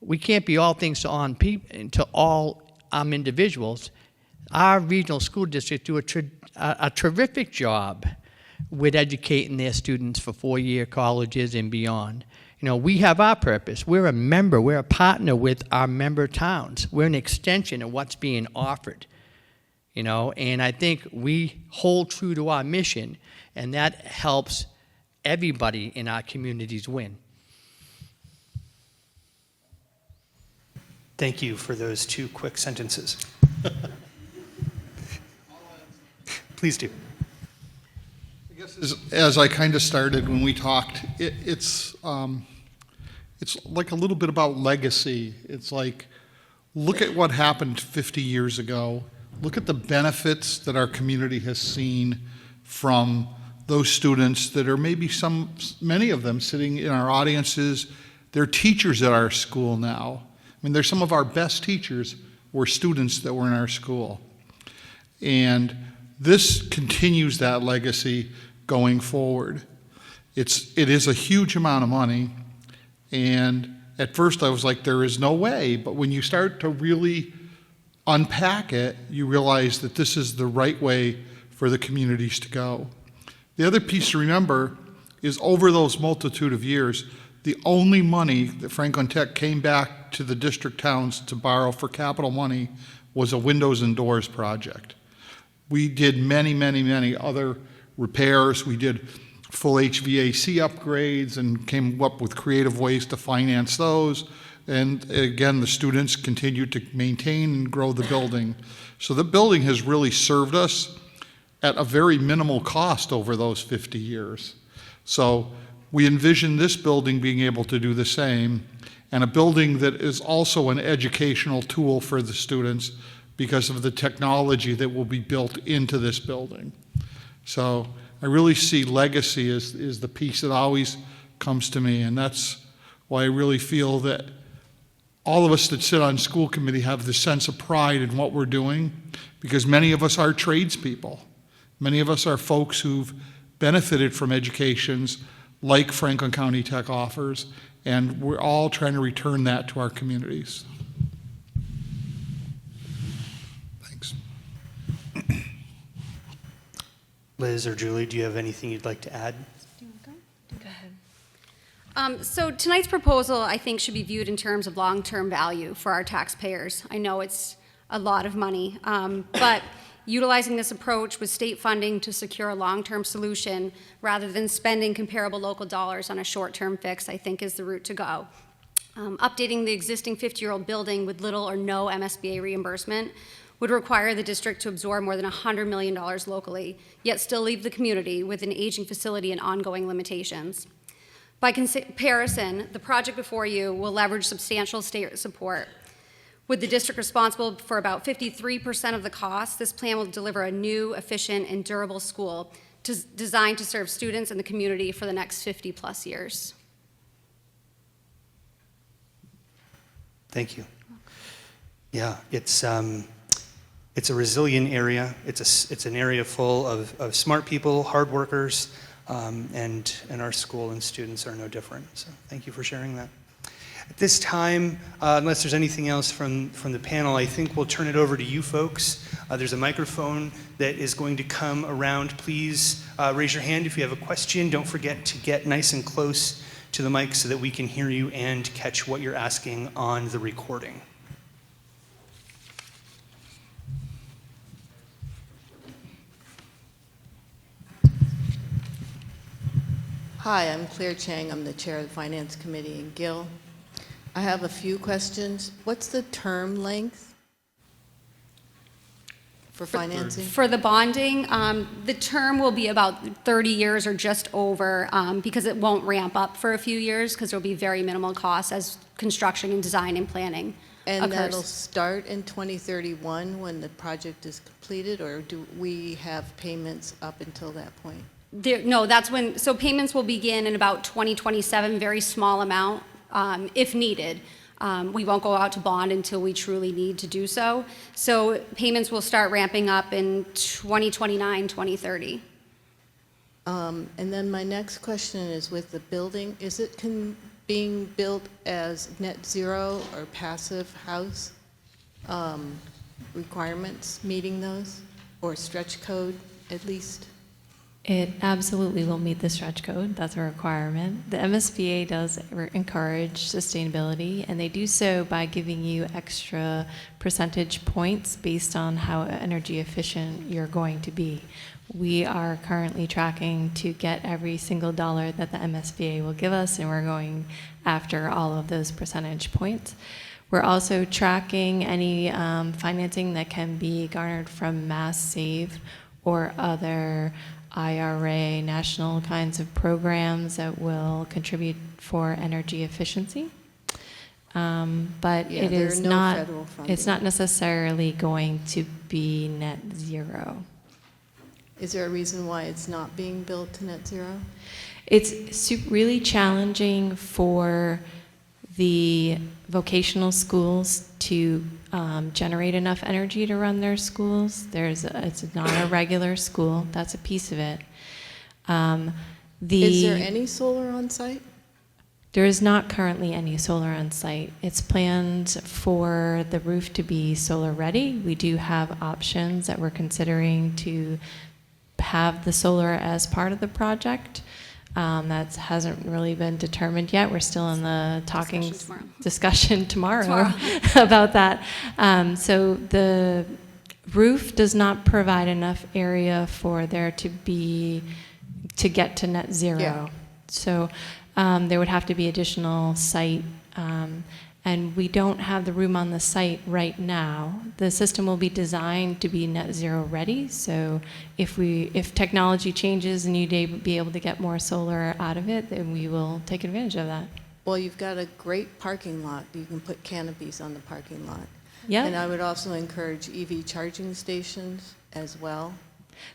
we can't be all things to all individuals. Our regional school districts do a terrific job with educating their students for 4-year colleges and beyond. We have our purpose. We're a member. We're a partner with our member towns. We're an extension of what's being offered. And I think we hold true to our mission, and that helps everybody in our communities win. Thank you for those 2 quick sentences. Please do. I guess as I kind of started when we talked, it's like a little bit about legacy. It's like, look at what happened 50 years ago. Look at the benefits that our community has seen from those students that are many of them sitting in our audiences. They're teachers at our school now. I mean, they're some of our best teachers were students that were in our school. And this continues that legacy going forward. It is a huge amount of money. And at first I was like, there is no way. But when you start to really unpack it, you realize that this is the right way for the communities to go. The other piece to remember is over those multitude of years, the only money that Franklin Tech came back to the district towns to borrow for capital money was a windows and doors project. We did many, many, many other repairs. We did full HVAC upgrades and came up with creative ways to finance those. And again, the students continued to maintain and grow the building. So the building has really served us at a very minimal cost over those 50 years. So we envision this building being able to do the same, and a building that is also an educational tool for the students because of the technology that will be built into this building. So I really see legacy as the piece that always comes to me, and that's why I really feel that all of us that sit on school committee have this sense of pride in what we're doing, because many of us are tradespeople. Many of us are folks who've benefited from educations like Franklin County Tech offers, and we're all trying to return that to our communities. Thanks. Liz or Julie, do you have anything you'd like to add? Go ahead. So tonight's proposal, I think, should be viewed in terms of long-term value for our taxpayers. I know it's a lot of money, but utilizing this approach with state funding to secure a long-term solution rather than spending comparable local dollars on a short-term fix, I think, is the route to go. Updating the existing 50-year-old building with little or no MSBA reimbursement would require the district to absorb more than $100 million locally, yet still leave the community with an aging facility and ongoing limitations. By comparison, the project before you will leverage substantial state support. With the district responsible for about 53% of the cost, this plan will deliver a new, efficient, and durable school designed to serve students and the community for the next 50-plus years. Thank you. Yeah, it's a resilient area. It's an area full of smart people, hard workers, and our school and students are no different. So thank you for sharing that. At this time, unless there's anything else from the panel, I think we'll turn it over to you folks. There's a microphone that is going to come around. Please raise your hand if you have a question. Don't forget to get nice and close to the mic so that we can hear you and catch what you're asking on the recording. Hi, I'm Claire Chang. I'm the chair of the Finance Committee in Gill. I have a few questions. What's the term length for financing? For the bonding, the term will be about 30 years or just over, because it won't ramp up for a few years because there will be very minimal costs as construction and design and planning And that'll occurs. start in 2031 when the project is completed, or do we have payments up until that point? No, that's when, so payments will begin in about 2027, very small amount, if needed. We won't go out to bond until we truly need to do so. So payments will start ramping up in 2029, 2030. And then my next question is with the building, is it being built as net zero or passive house requirements, meeting those, or stretch code at least? It absolutely will meet the stretch code. That's a requirement. The MSBA does encourage sustainability, and they do so by giving you extra percentage points based on how energy efficient you're going to be. We are currently tracking to get every single dollar that the MSBA will give us, and we're going after all of those percentage points. We're also tracking any financing that can be garnered from Mass Save or other IRA national kinds of programs that will contribute for energy efficiency. But Yeah, it there is are no not, federal funding. it's not necessarily going to be net zero. Is there a reason why it's not being built to net zero? It's really challenging for the vocational schools to generate enough energy to run their schools. It's not a regular school. That's a piece of it. Is there any solar on site? There is not currently any solar on site. It's planned for the roof to be solar ready. We do have options that we're considering to have the solar as part of the project. That hasn't really been determined yet. We're still in the discussion tomorrow. About that. So the roof does not provide enough area for there to get to net zero. Yeah. So there would have to be additional site, and we don't have the room on the site right now. The system will be designed to be net zero ready, so if technology changes and you'd be able to get more solar out of it, then we will take advantage of that. Well, you've got a great parking lot. You can put canopies on the parking lot. Yeah. And I would also encourage EV charging stations as well.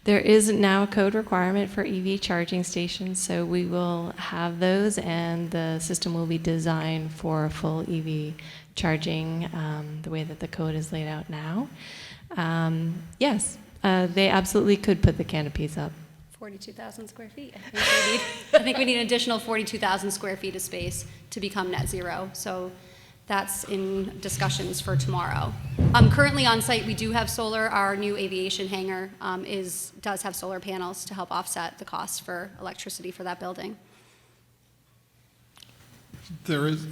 There is now a code requirement for EV charging stations, so we will have those, and the system will be designed for full EV charging the way that the code is laid out now. Yes, they absolutely could put the canopies up. 42,000 square feet. I think we need an additional 42,000 square feet of space to become net zero. So that's in discussions for tomorrow. Currently on site, we do have solar. Our new aviation hangar does have solar panels to help offset the costs for electricity for that building. There is,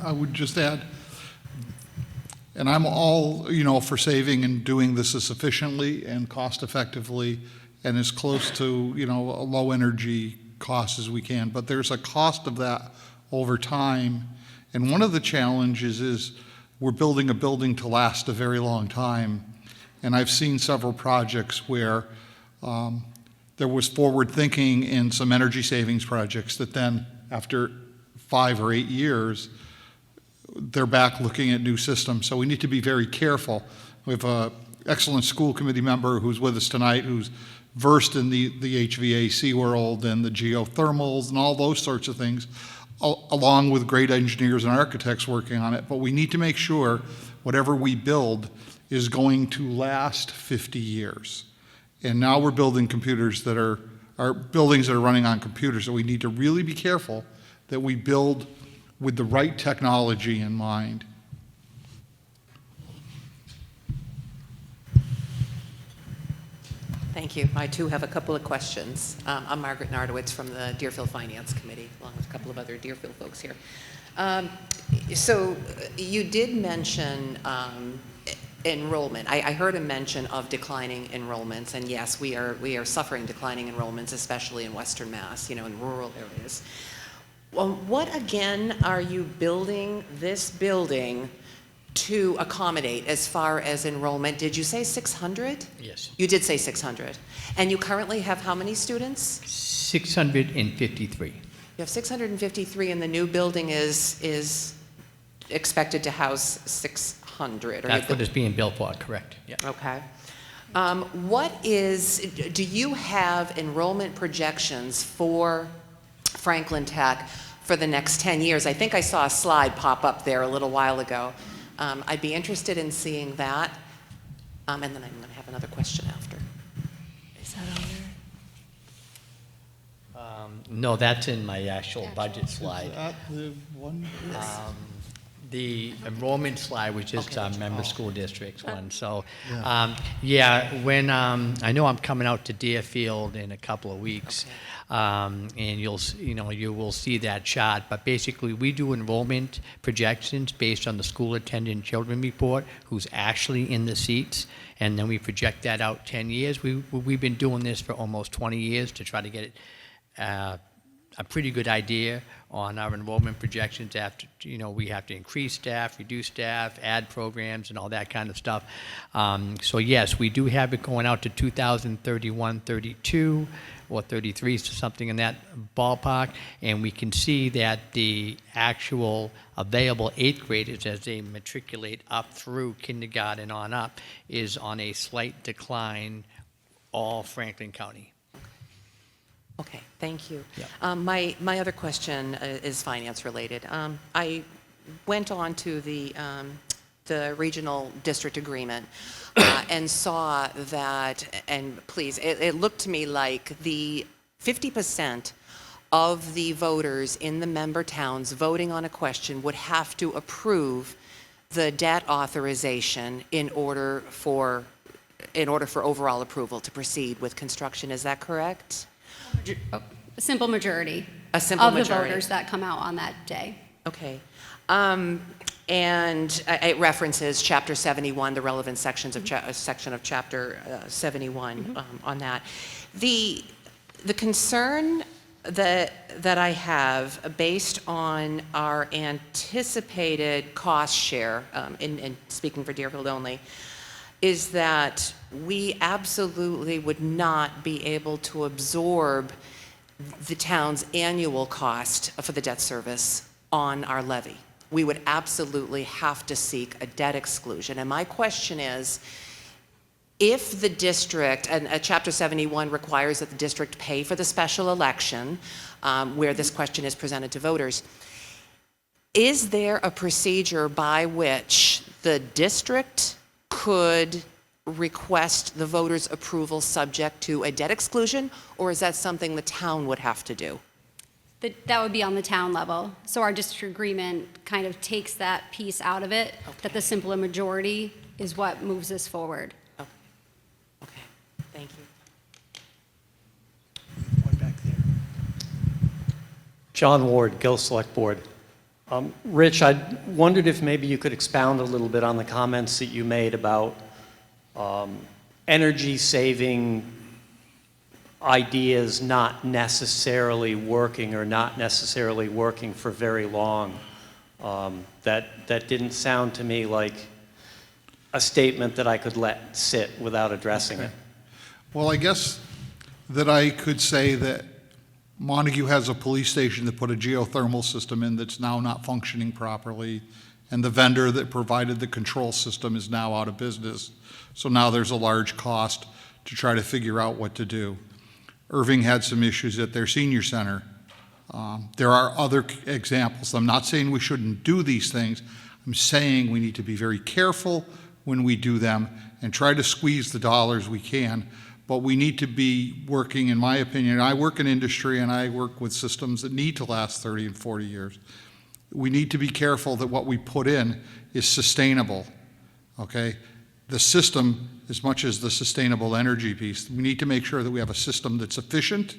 I would just add, and I'm all, for saving and doing this as efficiently and cost effectively and as close to, a low energy cost as we can, but there's a cost of that over time. And one of the challenges is we're building a building to last a very long time. And I've seen several projects where there was forward thinking in some energy savings projects that then after 5 or 8 years, they're back looking at new systems. So we need to be very careful. We have an excellent school committee member who's with us tonight who's versed in the HVAC world and the geothermals and all those sorts of things, along with great engineers and architects working on it. But we need to make sure whatever we build is going to last 50 years. And now we're building computers that are buildings that are running on computers, so we need to really be careful that we build with the right technology in mind. Thank you. I too have a couple of questions. I'm Margaret Nardowitz from the Deerfield Finance Committee, along with a couple of other Deerfield folks here. So you did mention enrollment. I heard a mention of declining enrollments, and yes, we are suffering declining enrollments, especially in Western Mass, in rural areas. Well, what again are you building this building to accommodate as far as enrollment? Did you say 600? Yes. You did say 600. And you currently have how many students? 653. You have 653, and the new building is expected to house 600. That's what is being built for, correct? Yeah. Okay. Do you have enrollment projections for Franklin Tech for the next 10 years? I think I saw a slide pop up there a little while ago. I'd be interested in seeing that. And then I'm going to have another question after. Is that on there? No, that's in my actual budget slide. Is that the one? The enrollment slide was just Okay. member school districts one. So, Yeah. when I know I'm coming out to Deerfield in a couple of weeks, and you will see that chart. But basically, we do enrollment projections based on the school attendant children report, who's actually in the seats, and then we project that out 10 years. We've been doing this for almost 20 years to try to get it. A pretty good idea on our enrollment projections after, we have to increase staff, reduce staff, add programs, and all that kind of stuff. So yes, we do have it going out to 2031, 32, or 33, so something in that ballpark. And we can see that the actual available 8th graders as they matriculate up through kindergarten on up is on a slight decline, all Franklin County. Okay, thank you. Yeah. My other question is finance related. I went on to the regional district agreement and saw that, and please, it looked to me like the 50% of the voters in the member towns voting on a question would have to approve the debt authorization in order for overall approval to proceed with construction. Is that correct? A simple majority. A simple of majority. the voters that come out on that day. Okay. And it references Chapter 71, the relevant sections of section of Chapter 71 on that. The concern that I have, based on our anticipated cost share, in speaking for Deerfield only, is that we absolutely would not be able to absorb the town's annual cost for the debt service on our levy. We would absolutely have to seek a debt exclusion. And my question is, if the district, and Chapter 71 requires that the district pay for the special election, where this question is presented to voters, is there a procedure by which the district could request the voters' approval subject to a debt exclusion, or is that something the town would have to do? That would be on the town level. So our district agreement kind of takes that piece out of it, that the simple majority is what moves us forward. Oh, okay, thank you. One back there. John Ward, Gill Select Board. Rich, I wondered if maybe you could expound a little bit on the comments that you made about energy-saving ideas not necessarily working or not necessarily working for very long. That didn't sound to me like a statement that I could let sit without addressing it. Well, I guess that I could say that Montague has a police station that put a geothermal system in that's now not functioning properly, and the vendor that provided the control system is now out of business. So now there's a large cost to try to figure out what to do. Irving had some issues at their senior center. There are other examples. I'm not saying we shouldn't do these things. I'm saying we need to be very careful when we do them and try to squeeze the dollars we can. But we need to be working, in my opinion, I work in industry and I work with systems that need to last 30 and 40 years. We need to be careful that what we put in is sustainable, okay? The system, as much as the sustainable energy piece, we need to make sure that we have a system that's efficient,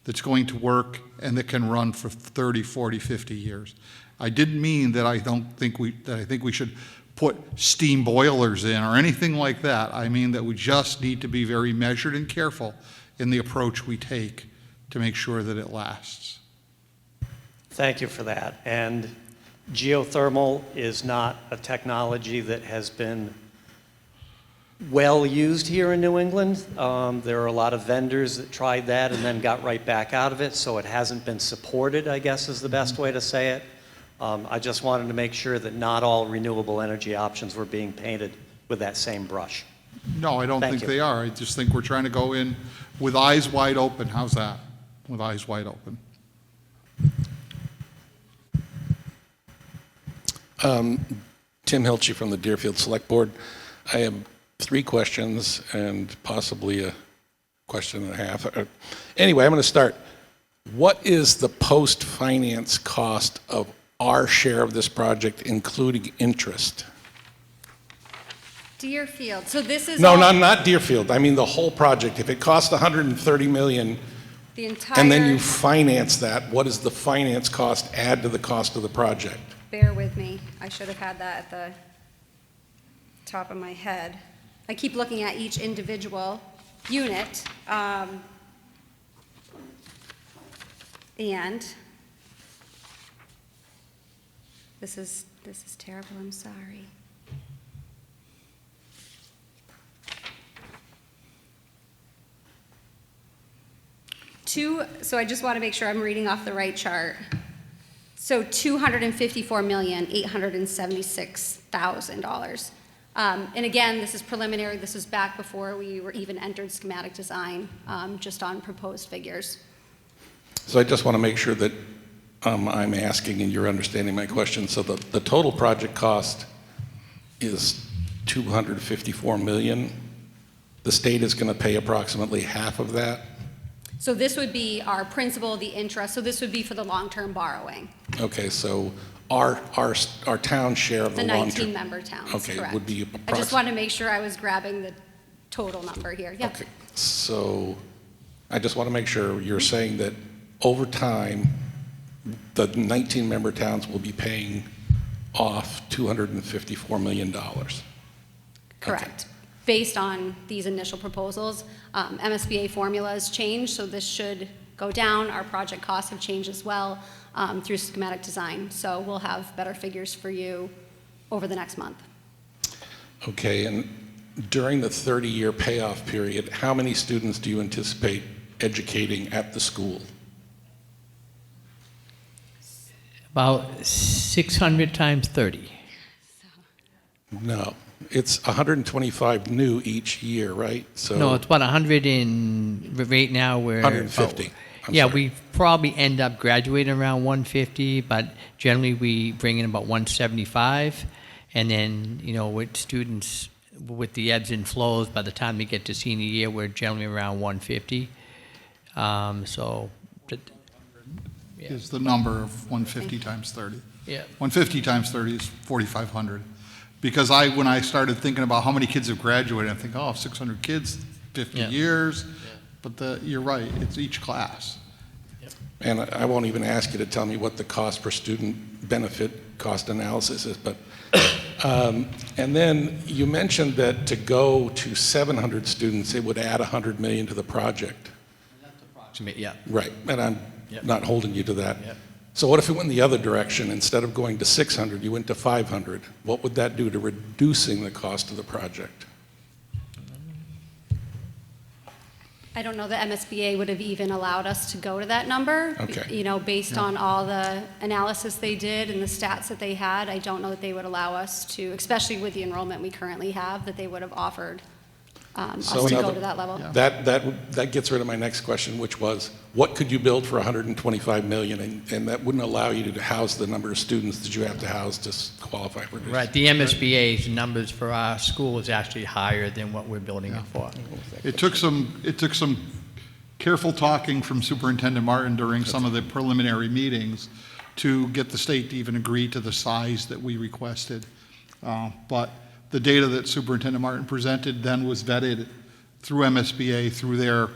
that's going to work, and that can run for 30, 40, 50 years. I didn't mean that I think we should put steam boilers in or anything like that. I mean that we just need to be very measured and careful in the approach we take to make sure that it lasts. Thank you for that. And geothermal is not a technology that has been well used here in New England. There are a lot of vendors that tried that and then got right back out of it, so it hasn't been supported, I guess is the best way to say it. I just wanted to make sure that not all renewable energy options were being painted with that same brush. No, I don't Thank think you. they are. I just think we're trying to go in with eyes wide open. How's that? With eyes wide open. Tim Hilchey from the Deerfield Select Board. I have 3 questions and possibly a question and a half. Anyway, I'm going to start. What is the post-finance cost of our share of this project, including interest? Deerfield, so this is No, all- not Deerfield. I mean the whole project. If it costs $130 million the entire. and then you finance that, what does the finance cost add to the cost of the project? Bear with me. I should have had that at the top of my head. I keep looking at each individual unit. And this is terrible, I'm sorry. So I just want to make sure I'm reading off the right chart. So $254,876,000. And again, this is preliminary. This is back before we were even entered schematic design, just on proposed figures. So I just want to make sure that I'm asking and you're understanding my question. So the total project cost is $254 million. The state is going to pay approximately half of that. So this would be our principal, the interest, so this would be for the long-term borrowing, Okay, so our town share of the the long-term. 19-member towns, Okay, correct. would be I just approximately. wanted to make sure I was grabbing the total number here, yeah. Okay, so I just want to make sure you're saying that over time, the 19-member towns will be paying off $254 million. Correct. Based on these initial proposals, MSBA formulas changed, so this should go down. Our project costs have changed as well through schematic design. So we'll have better figures for you over the next month. Okay, and during the 30-year payoff period, how many students do you anticipate educating at the school? About 600 times 30. No, it's 125 new each year, right? So No, it's about 100 in, right now we're. 150. I'm Yeah, sorry. we probably end up graduating around 150, but generally we bring in about 175. And then, with students, with the ebbs and flows, by the time they get to senior year, we're generally around 150. So, Is the number of 150 times 30. yeah. 150 times 30 is 4,500. Because when I started thinking about how many kids have graduated, I think, 600 kids, 50 Yeah. years. But you're right, it's each class. And I won't even ask you to tell me what the cost per student benefit cost analysis is, but, and then you mentioned that to go to 700 students, it would add 100 million to the project. Yeah. Right, and I'm Yep. not holding you to that. Yep. So what if it went the other direction? Instead of going to 600, you went to 500. What would that do to reducing the cost of the project? I don't know that MSBA would have even allowed us to go to that number. Okay. Based on all the analysis they did and the stats that they had, I don't know that they would allow us to, especially with the enrollment we currently have, that they would have offered us So to in go other- to that level. That gets rid of my next question, which was, what could you build for 125 million? And that wouldn't allow you to house the number of students that you have to house to qualify for this. Right, the MSBA's numbers for our school is actually higher than what we're building it for. It took some careful talking from Superintendent Martin during some of the preliminary meetings to get the state to even agree to the size that we requested. But the data that Superintendent Martin presented then was vetted through MSBA, through their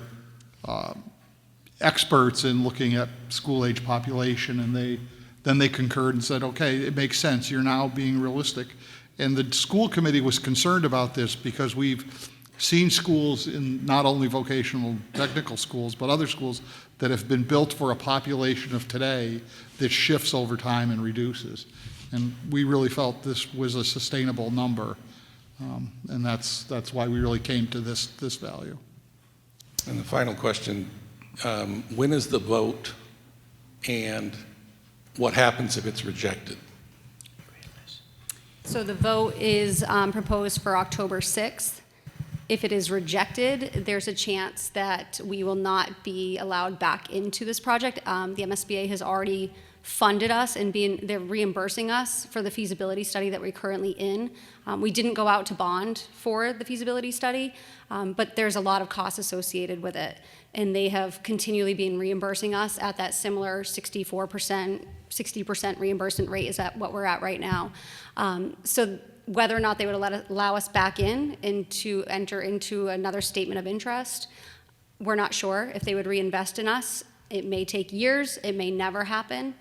experts in looking at school-age population, and then they concurred and said, okay, it makes sense, you're now being realistic. And the school committee was concerned about this because we've seen schools in not only vocational technical schools, but other schools that have been built for a population of today that shifts over time and reduces. And we really felt this was a sustainable number. And that's why we really came to this value. And the final question, when is the vote, and what happens if it's rejected? So the vote is proposed for October 6th. If it is rejected, there's a chance that we will not be allowed back into this project. The MSBA has already funded us and they're reimbursing us for the feasibility study that we're currently in. We didn't go out to bond for the feasibility study, but there's a lot of costs associated with it. And they have continually been reimbursing us at that similar 64%, 60% reimbursement rate is at what we're at right now. So whether or not they would allow us back in and to enter into another statement of interest, we're not sure if they would reinvest in us. It may take years, it may never happen.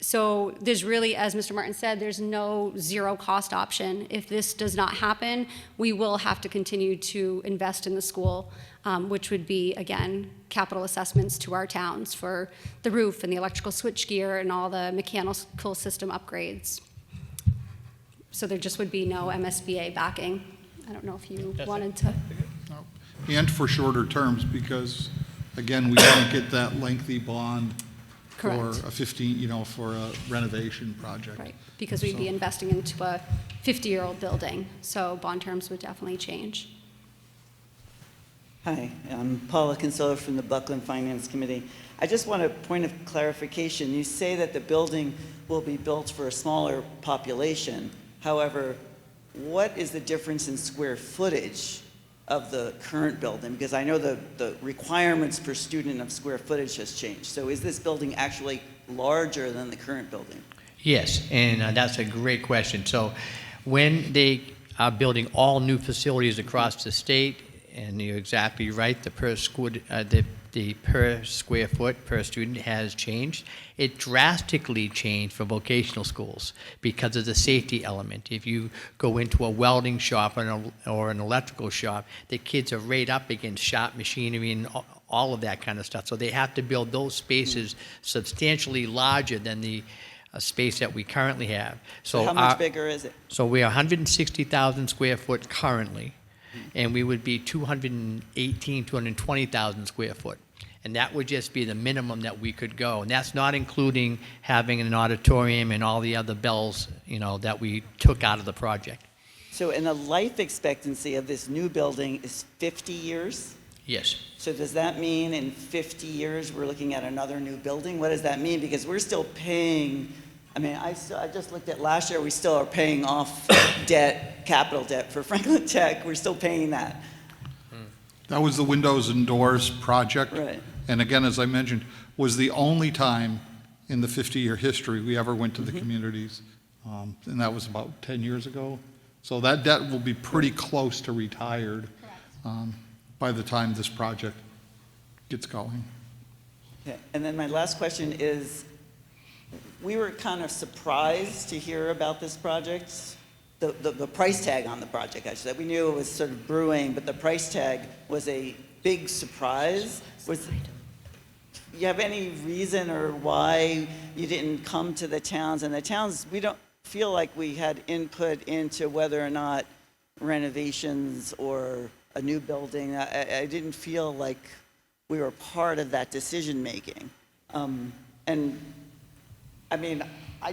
So there's really, as Mr. Martin said, there's no zero cost option. If this does not happen, we will have to continue to invest in the school, which would be, again, capital assessments to our towns for the roof and the electrical switchgear and all the mechanical system upgrades. So there just would be no MSBA backing. I don't know if you wanted to. And for shorter terms, because, again, we don't get that lengthy bond for Correct. a 15, for a renovation project. Right, because we'd be investing into a 50-year-old building, so bond terms would definitely change. Hi, I'm Paula Kinsella from the Buckland Finance Committee. I just want a point of clarification. You say that the building will be built for a smaller population. However, what is the difference in square footage of the current building? Because I know the requirements per student of square footage has changed. So is this building actually larger than the current building? Yes, and that's a great question. So when they are building all new facilities across the state, and you're exactly right, the per square foot per student has changed. It drastically changed for vocational schools because of the safety element. If you go into a welding shop or an electrical shop, the kids are right up against shop machinery and all of that kind of stuff. So they have to build those spaces substantially larger than the space that we currently have. So how much bigger is it? So we are 160,000 square foot currently, and we would be 220,000 square foot. And that would just be the minimum that we could go. And that's not including having an auditorium and all the other bells, that we took out of the project. So, and the life expectancy of this new building is 50 years? Yes. So does that mean in 50 years we're looking at another new building? What does that mean? Because we're still paying, I just looked at last year, we still are paying off debt, capital debt for Franklin Tech. We're still paying that. That was the windows and doors project. Right. And again, as I mentioned, was the only time in the 50-year history we ever went to the communities. And that was about 10 years ago. So that debt will be pretty close to retired by the time this project gets going. Okay. And then my last question is, we were kind of surprised to hear about this project, the price tag on the project, I should say. We knew it was sort of brewing, but the price tag was a big surprise. You have any reason or why you didn't come to the towns? And the towns, we don't feel like we had input into whether or not renovations or a new building. I didn't feel like we were part of that decision making. I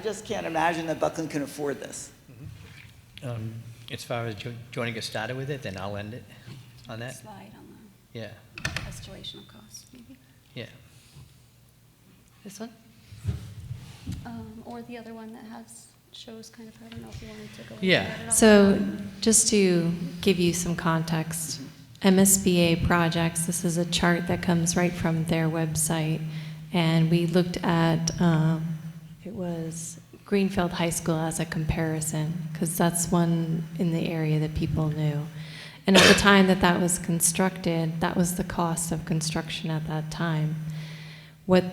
just can't imagine that Buckland can afford this. As far as joining us started with it, then I'll end it on that. Slide on Yeah, the escalation of costs, maybe. yeah. This one? Or the other one that shows kind of, I don't know if you wanted to go. Yeah. into that at all. So just to give you some context, MSBA projects, this is a chart that comes right from their website. And we looked at, it was Greenfield High School as a comparison, because that's one in the area that people knew. And at the time that was constructed, that was the cost of construction at that time. What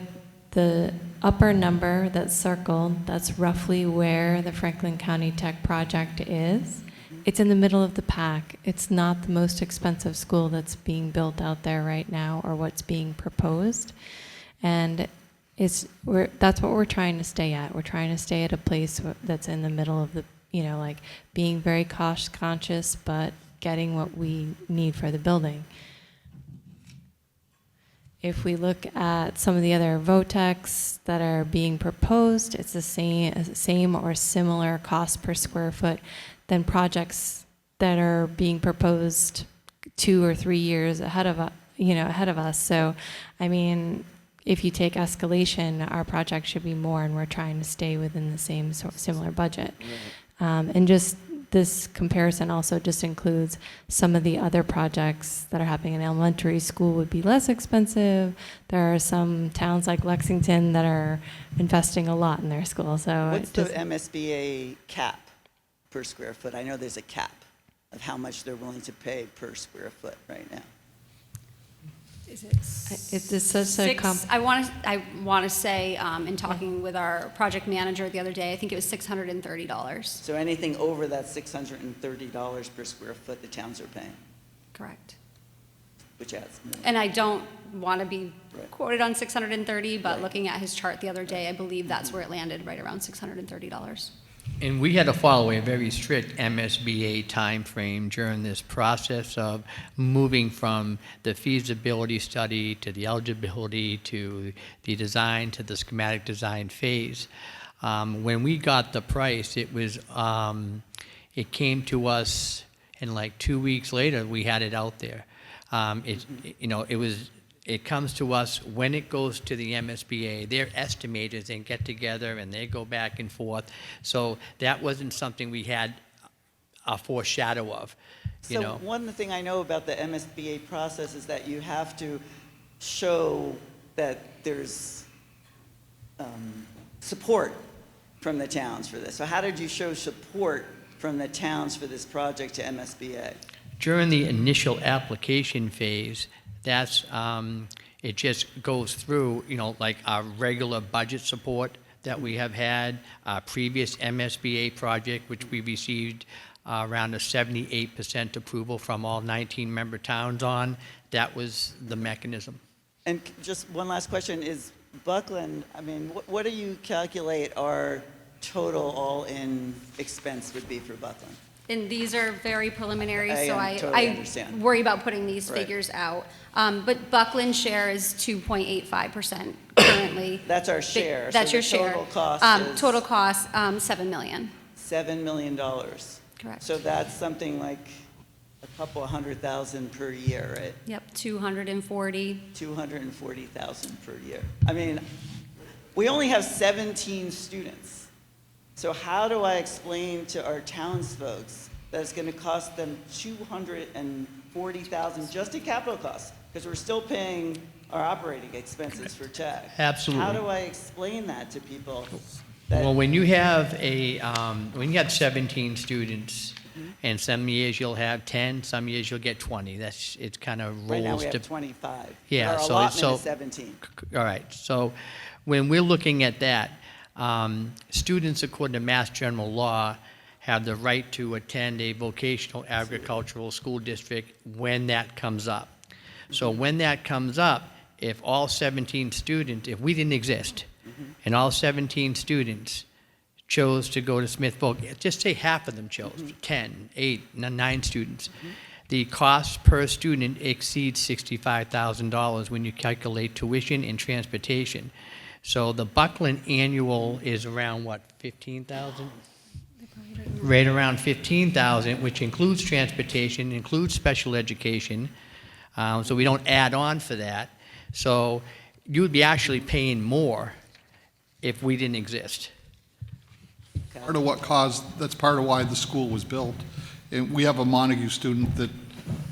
the upper number that's circled, that's roughly where the Franklin County Tech project is. It's in the middle of the pack. It's not the most expensive school that's being built out there right now or what's being proposed. And that's what we're trying to stay at. We're trying to stay at a place that's in the middle of the, being very cost conscious, but getting what we need for the building. if we look at some of the other VOTECs that are being proposed, it's the same or similar cost per square foot than projects that are being proposed 2 or 3 years ahead of us. So, I mean, if you take escalation, our project should be more, and we're trying to stay within the same similar budget. And just this comparison also just includes some of the other projects that are happening in elementary school would be less expensive. There are some towns like Lexington that are investing a lot in their school. So What's it the just, MSBA cap per square foot? I know there's a cap of how much they're willing to pay per square foot right now. Is it's such a I want to say, in talking with our project manager the other day, I think it was $630. So anything over that $630 per square foot, the towns are paying, Correct. which adds more. And I don't want to be Right. quoted on 630, but Right. looking at his chart the other day, I believe that's where it landed, right around $630. And we had to follow a very strict MSBA timeframe during this process of moving from the feasibility study to the eligibility to the design to the schematic design phase. When we got the price, it was it came to us, and like 2 weeks later, we had it out there. It comes to us when it goes to the MSBA. They're estimators and get together and they go back and forth. So that wasn't something we had a foreshadow of, you So know. one thing I know about the MSBA process is that you have to show that there's support from the towns for this. So how did you show support from the towns for this project to MSBA? During the initial application phase, that's, it just goes through, like our regular budget support that we have had, our previous MSBA project, which we received around a 78% approval from all 19 member towns on. That was the mechanism. And just one last question is, Buckland, I mean, what do you calculate our total all-in expense would be for Buckland? And these are very preliminary, so totally understand. worry about putting these Right. figures out. But Buckland's share is 2.85% currently. That's our share. That's so your the share. Total cost is Total cost, $7 million. $7 million. Correct. So that's something like a couple $100,000 per year, right? Yep, 240. 240,000 per year. I mean, we only have 17 students. So how do I explain to our townsfolk that it's going to cost them $240,000 just in capital costs? Because we're still paying our operating expenses for tech. Absolutely. How do I explain that to people? Well, when you have when you have 17 students, and some years you'll have 10, some years you'll get 20. It kind of rolls. Right now we have 25. Yeah, Our so allotment is 17. All right. So when we're looking at that, students, according to Mass General Law, have the right to attend a vocational agricultural school district when that comes up. So when that comes up, if all 17 students, if we didn't exist, and all 17 students chose to go to Smith Voc, just say half of them chose, 10, 8, 9 students, the cost per student exceeds $65,000 when you calculate tuition and transportation. So the Buckland annual is around, what, 15,000? Right around 15,000, which includes transportation, includes special education. So we don't add on for that. So you would be actually paying more if we didn't exist. That's part of why the school was built. And we have a Montague student that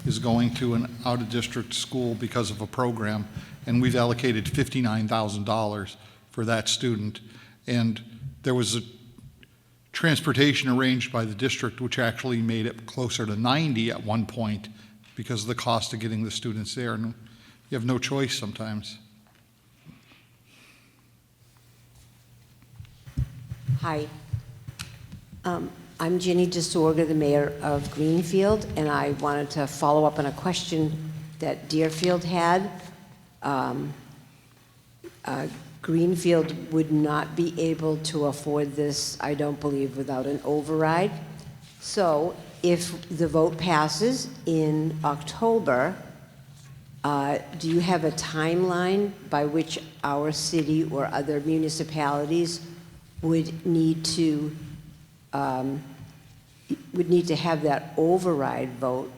is going to an out-of-district school because of a program, and we've allocated $59,000 for that student. And there was a transportation arranged by the district, which actually made it closer to 90 at one point because of the cost of getting the students there. And you have no choice sometimes. Hi. I'm Ginny DeSorga, the mayor of Greenfield, and I wanted to follow up on a question that Deerfield had. Greenfield would not be able to afford this, I don't believe, without an override. So if the vote passes in October, Do you have a timeline by which our city or other municipalities would need to have that override vote?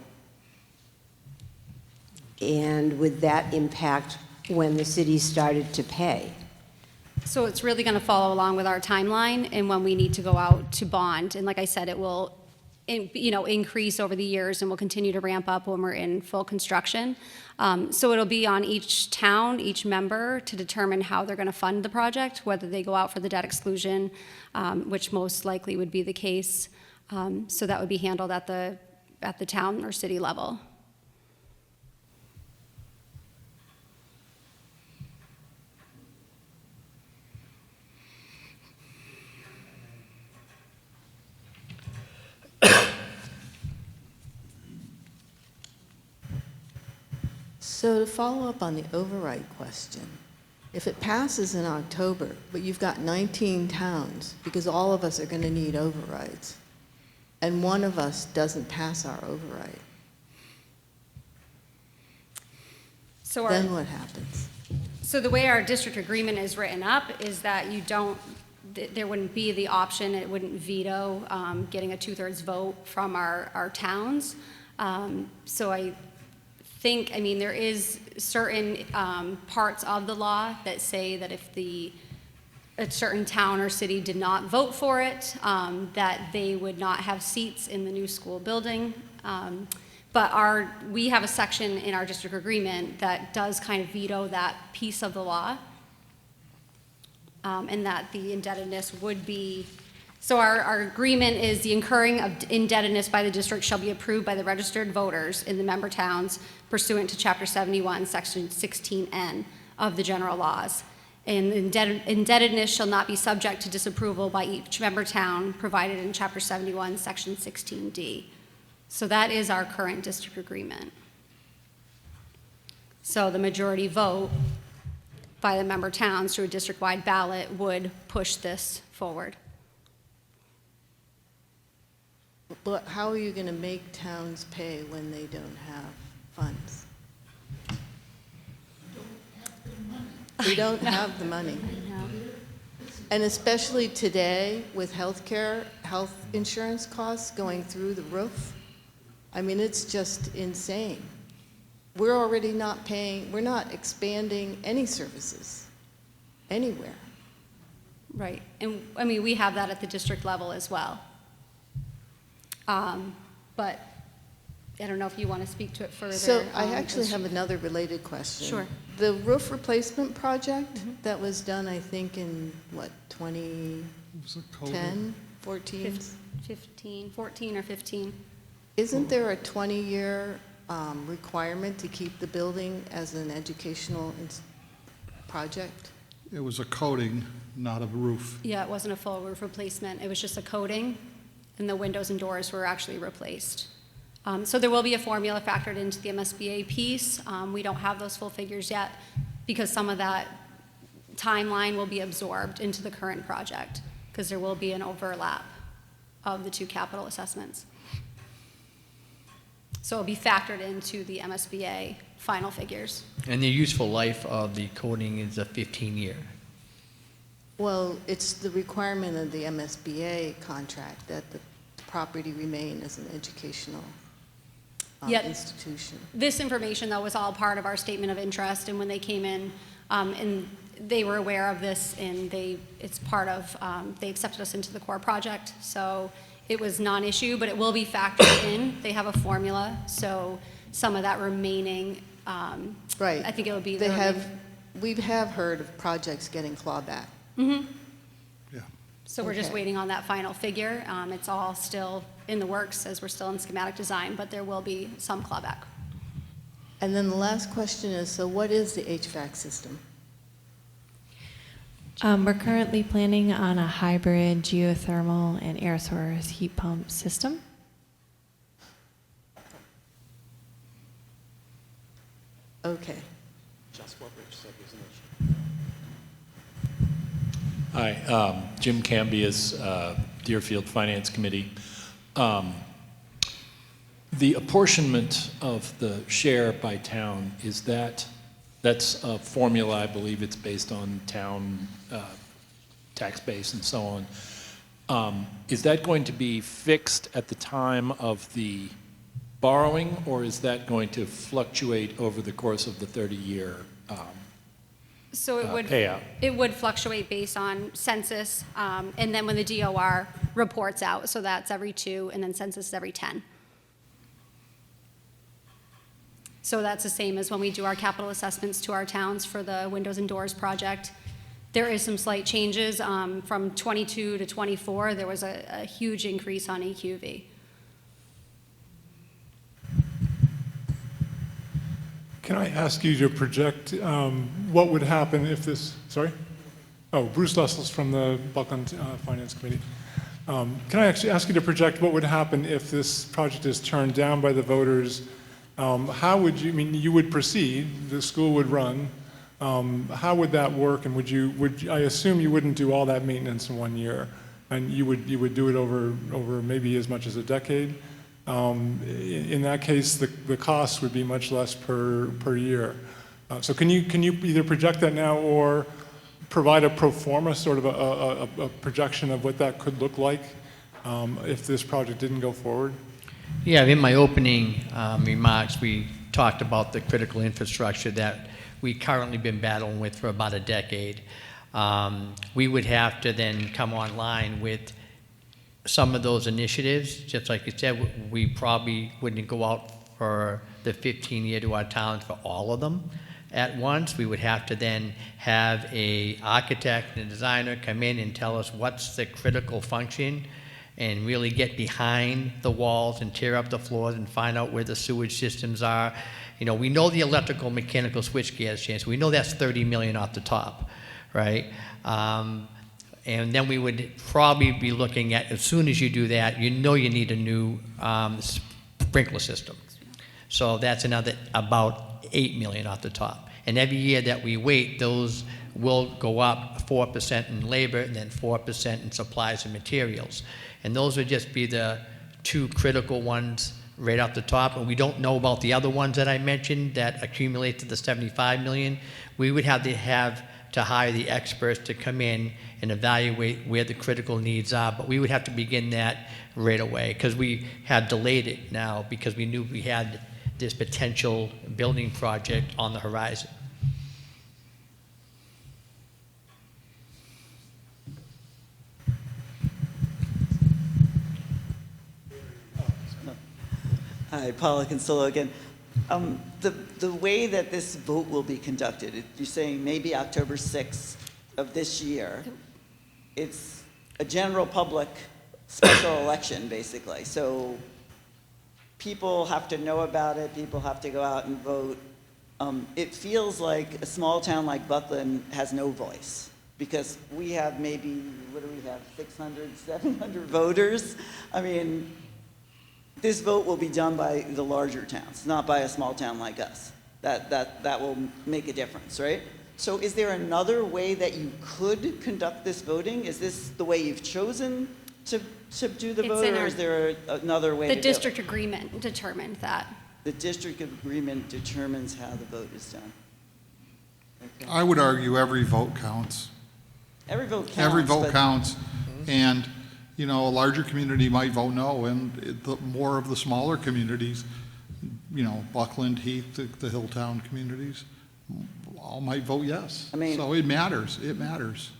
And would that impact when the city started to pay? So it's really going to follow along with our timeline and when we need to go out to bond. And like I said, it will, increase over the years and will continue to ramp up when we're in full construction. So it'll be on each town, each member, to determine how they're going to fund the project, whether they go out for the debt exclusion, which most likely would be the case. So that would be handled at the town or city level. So to follow up on the override question, if it passes in October, but you've got 19 towns, because all of us are going to need overrides, and one of us doesn't pass our override, So then what happens? So the way our district agreement is written up is that there wouldn't be the option, it wouldn't veto getting a 2/3 vote from our towns. So I think, there is certain parts of the law that say that if a certain town or city did not vote for it, that they would not have seats in the new school building. But we have a section in our district agreement that does kind of veto that piece of the law, and that the indebtedness would be, so our agreement is the incurring of indebtedness by the district shall be approved by the registered voters in the member towns pursuant to Chapter 71, Section 16N of the general laws. And indebtedness shall not be subject to disapproval by each member town provided in Chapter 71, Section 16D. So that is our current district agreement. So the majority vote by the member towns through a district-wide ballot would push this forward. But how are you going to make towns pay when they don't have funds? We don't have the money. And especially today with health insurance costs going through the roof, it's just insane. We're already not paying, we're not expanding any services anywhere. Right, and we have that at the district level as well. But I don't know if you want to speak to it further. So I actually have another related question. Sure. The roof replacement project that was done, I think, in 2010, 14? 14 or 15. Isn't there a 20-year requirement to keep the building as an educational project? It was a coating, not a roof. Yeah, it wasn't a full roof replacement. It was just a coating, and the windows and doors were actually replaced. So there will be a formula factored into the MSBA piece. We don't have those full figures yet because some of that timeline will be absorbed into the current project because there will be an overlap of the two capital assessments. So it'll be factored into the MSBA final figures. And the useful life of the coating is a 15-year. Well, it's the requirement of the MSBA contract that the property remain as an educational institution. This information, though, was all part of our statement of interest, and when they came in, and they were aware of this, and it's part of, they accepted us into the core project, so it was non-issue, but it will be factored in. They have a formula, so some of that remaining, Right. I think it will be. We have heard of projects getting clawback. Mm-hmm. Yeah. So we're just Okay. waiting on that final figure. It's all still in the works as we're still in schematic design, but there will be some clawback. And then the last question is, so what is the HVAC system? We're currently planning on a hybrid geothermal and air source heat pump system. Okay. Just what Rich said was an issue. Hi, Jim Cambias, Deerfield Finance Committee. The apportionment of the share by town, that's a formula, I believe it's based on town tax base and so on. Is that going to be fixed at the time of the borrowing, or is that going to fluctuate over the course of the 30-year So it would, payout? it would fluctuate based on census, and then when the DOR reports out, so that's every 2, and then census is every 10. So that's the same as when we do our capital assessments to our towns for the windows and doors project. There is some slight changes, from 22 to 24, there was a huge increase on EQV. Can I ask you to project what would happen if this, sorry? Oh, Bruce Lessels from the Buckland Finance Committee. Can I actually ask you to project what would happen if this project is turned down by the voters? How would you, I mean, you would proceed, the school would run. How would that work? And I assume you wouldn't do all that maintenance in 1 year, and you would do it over maybe as much as a decade? In that case, the cost would be much less per year. So can you either project that now or provide a pro forma, sort of a projection of what that could look like if this project didn't go forward? Yeah, in my opening remarks, we talked about the critical infrastructure that we currently been battling with for about a decade. We would have to then come online with some of those initiatives. Just like you said, we probably wouldn't go out for the 15-year to our towns for all of them at once. We would have to then have a architect and a designer come in and tell us what's the critical function, and really get behind the walls and tear up the floors and find out where the sewage systems are. You know, we know the electrical mechanical switchgear has changed. We know that's $30 million off the top, right? And then we would probably be looking at, as soon as you do that, you know you need a new sprinkler system. So that's another about $8 million off the top. And every year that we wait, those will go up 4% in labor and then 4% in supplies and materials. And those would just be the 2 critical ones right off the top. And we don't know about the other ones that I mentioned that accumulate to the $75 million. We would have to hire the experts to come in and evaluate where the critical needs are, but we would have to begin that right away, because we had delayed it now because we knew we had this potential building project on the horizon. Hi, Paula Consolo again. The way that this vote will be conducted, you're saying maybe October 6th of this year. It's a general public special election, basically. So people have to know about it. People have to go out and vote. It feels like a small town like Buckland has no voice, because we have maybe, what do we have, 600, 700 voters? I mean, this vote will be done by the larger towns, not by a small town like us. That will make a difference, right? So is there another way that you could conduct this voting? Is this the way you've chosen to do the vote, or is there another way to do it? The district agreement determined that. The district agreement determines how the vote is done. Okay. I would argue every vote counts. Every vote counts. Every vote but- counts. And, you know, a larger community might vote no, and the more of the smaller communities, you know, Buckland, Heath, the Hilltown communities, all might vote yes. I mean- So it matters. It matters.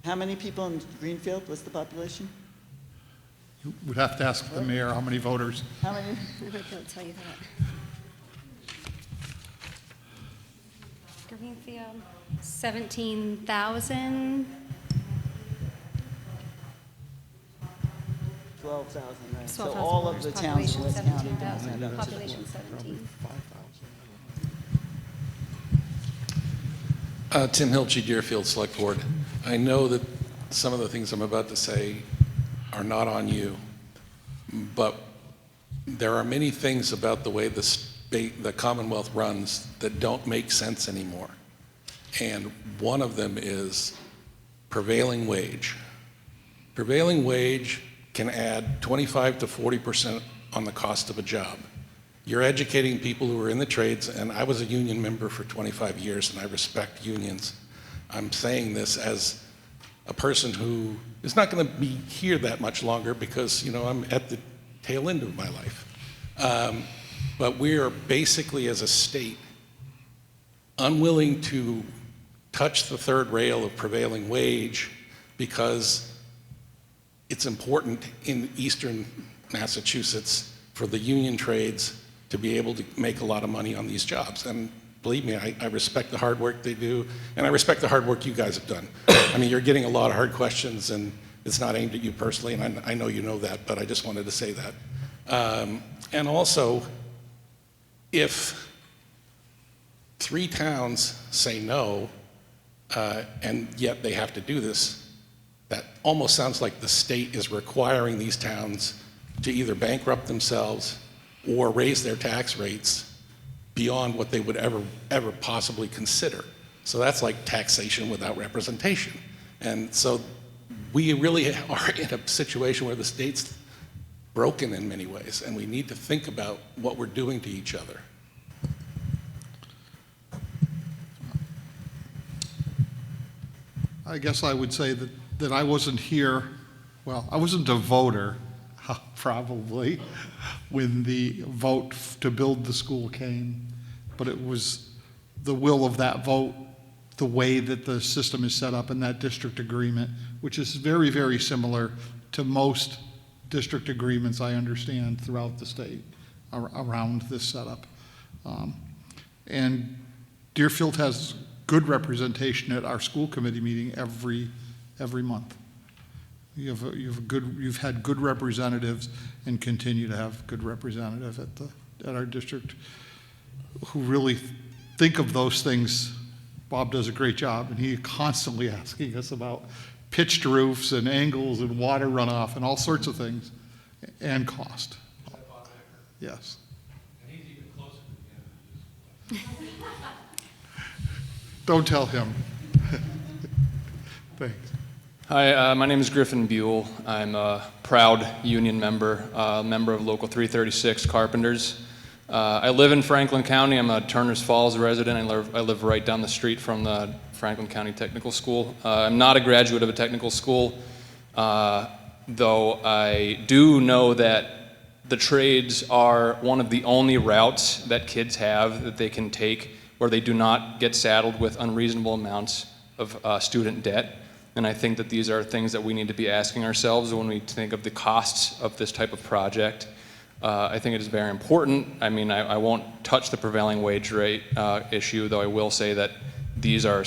How many people in Greenfield? What's the population? You would have to ask the mayor how many voters. How many? I might be able to tell you that. Greenfield, 17,000. 12,000, right? So 12,000 all of voters, the towns in population West County. 17,000, don't have to population 17. Tim Hilchey, Deerfield Select Board. I know that some of the things I'm about to say are not on you, but there are many things about the way the Commonwealth runs that don't make sense anymore. And one of them is prevailing wage. Prevailing wage can add 25 to 40% on the cost of a job. You're educating people who are in the trades, and I was a union member for 25 years, and I respect unions. I'm saying this as a person who is not going to be here that much longer because, you know, I'm at the tail end of my life. But we are basically, as a state, unwilling to touch the third rail of prevailing wage because it's important in eastern Massachusetts for the union trades to be able to make a lot of money on these jobs. And believe me, I respect the hard work they do, and I respect the hard work you guys have done. I mean, you're getting a lot of hard questions, and it's not aimed at you personally, and I know you know that, but I just wanted to say that. And also, if 3 towns say no, and yet they have to do this, that almost sounds like the state is requiring these towns to either bankrupt themselves or raise their tax rates beyond what they would ever possibly consider. So that's like taxation without representation. And so we really are in a situation where the state's broken in many ways, and we need to think about what we're doing to each other. I guess I would say that I wasn't here, well, I wasn't a voter, probably, when the vote to build the school came, but it was the will of that vote, the way that the system is set up in that district agreement, which is very, very similar to most district agreements I understand throughout the state around this setup. And Deerfield has good representation at our school committee meeting every month. You've had good representatives and continue to have good representatives at our district who really think of those things. Bob does a great job, and he's constantly asking us about pitched roofs and angles and water runoff and all sorts of things, and cost. Yes. And he's even closer to the end of this. Don't tell him. Thanks. Hi, my name is Griffin Buell. I'm a proud union member, member of Local 336 Carpenters. I live in Franklin County. I'm a Turners Falls resident. I live right down the street from the Franklin County Technical School. I'm not a graduate of a technical school, though I do know that the trades are one of the only routes that kids have that they can take where they do not get saddled with unreasonable amounts of student debt. And I think that these are things that we need to be asking ourselves when we think of the costs of this type of project. I think it is very important. I mean, I won't touch the prevailing wage rate issue, though I will say that these are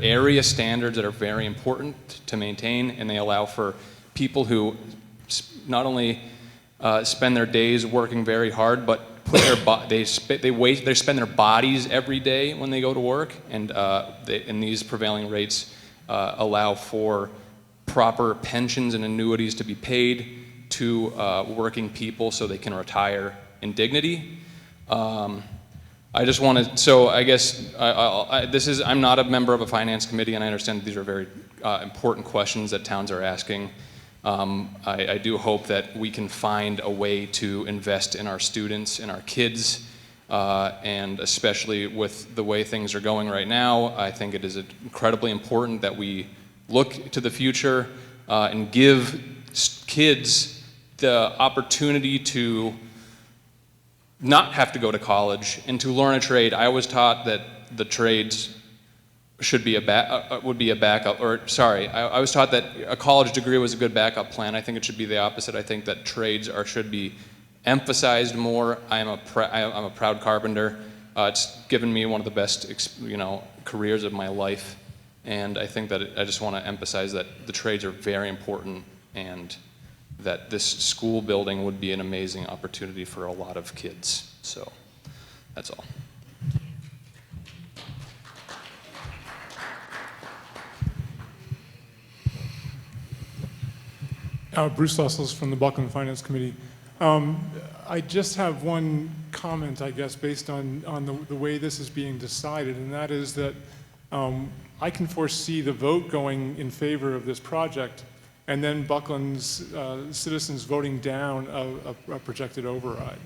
area standards that are very important to maintain, and they allow for people who not only spend their days working very hard, but put they spend their bodies every day when they go to work, and these prevailing rates allow for proper pensions and annuities to be paid to working people so they can retire in dignity. I just want to, so I guess I'm not a member of a finance committee, and I understand that these are very important questions that towns are asking. I do hope that we can find a way to invest in our students, in our kids, and especially with the way things are going right now, I think it is incredibly important that we look to the future and give kids the opportunity to not have to go to college and to learn a trade. I was taught that the trades should be would be a backup, or sorry, I was taught that a college degree was a good backup plan. I think it should be the opposite. I think that trades should be emphasized more. I'm a proud carpenter. It's given me one of the best, careers of my life, and I think that I just want to emphasize that the trades are very important, and that this school building would be an amazing opportunity for a lot of kids. So, that's all. Bruce Lessels from the Buckland Finance Committee. I just have one comment, I guess, based on the way this is being decided, and that is that I can foresee the vote going in favor of this project, and then Buckland's citizens voting down a projected override.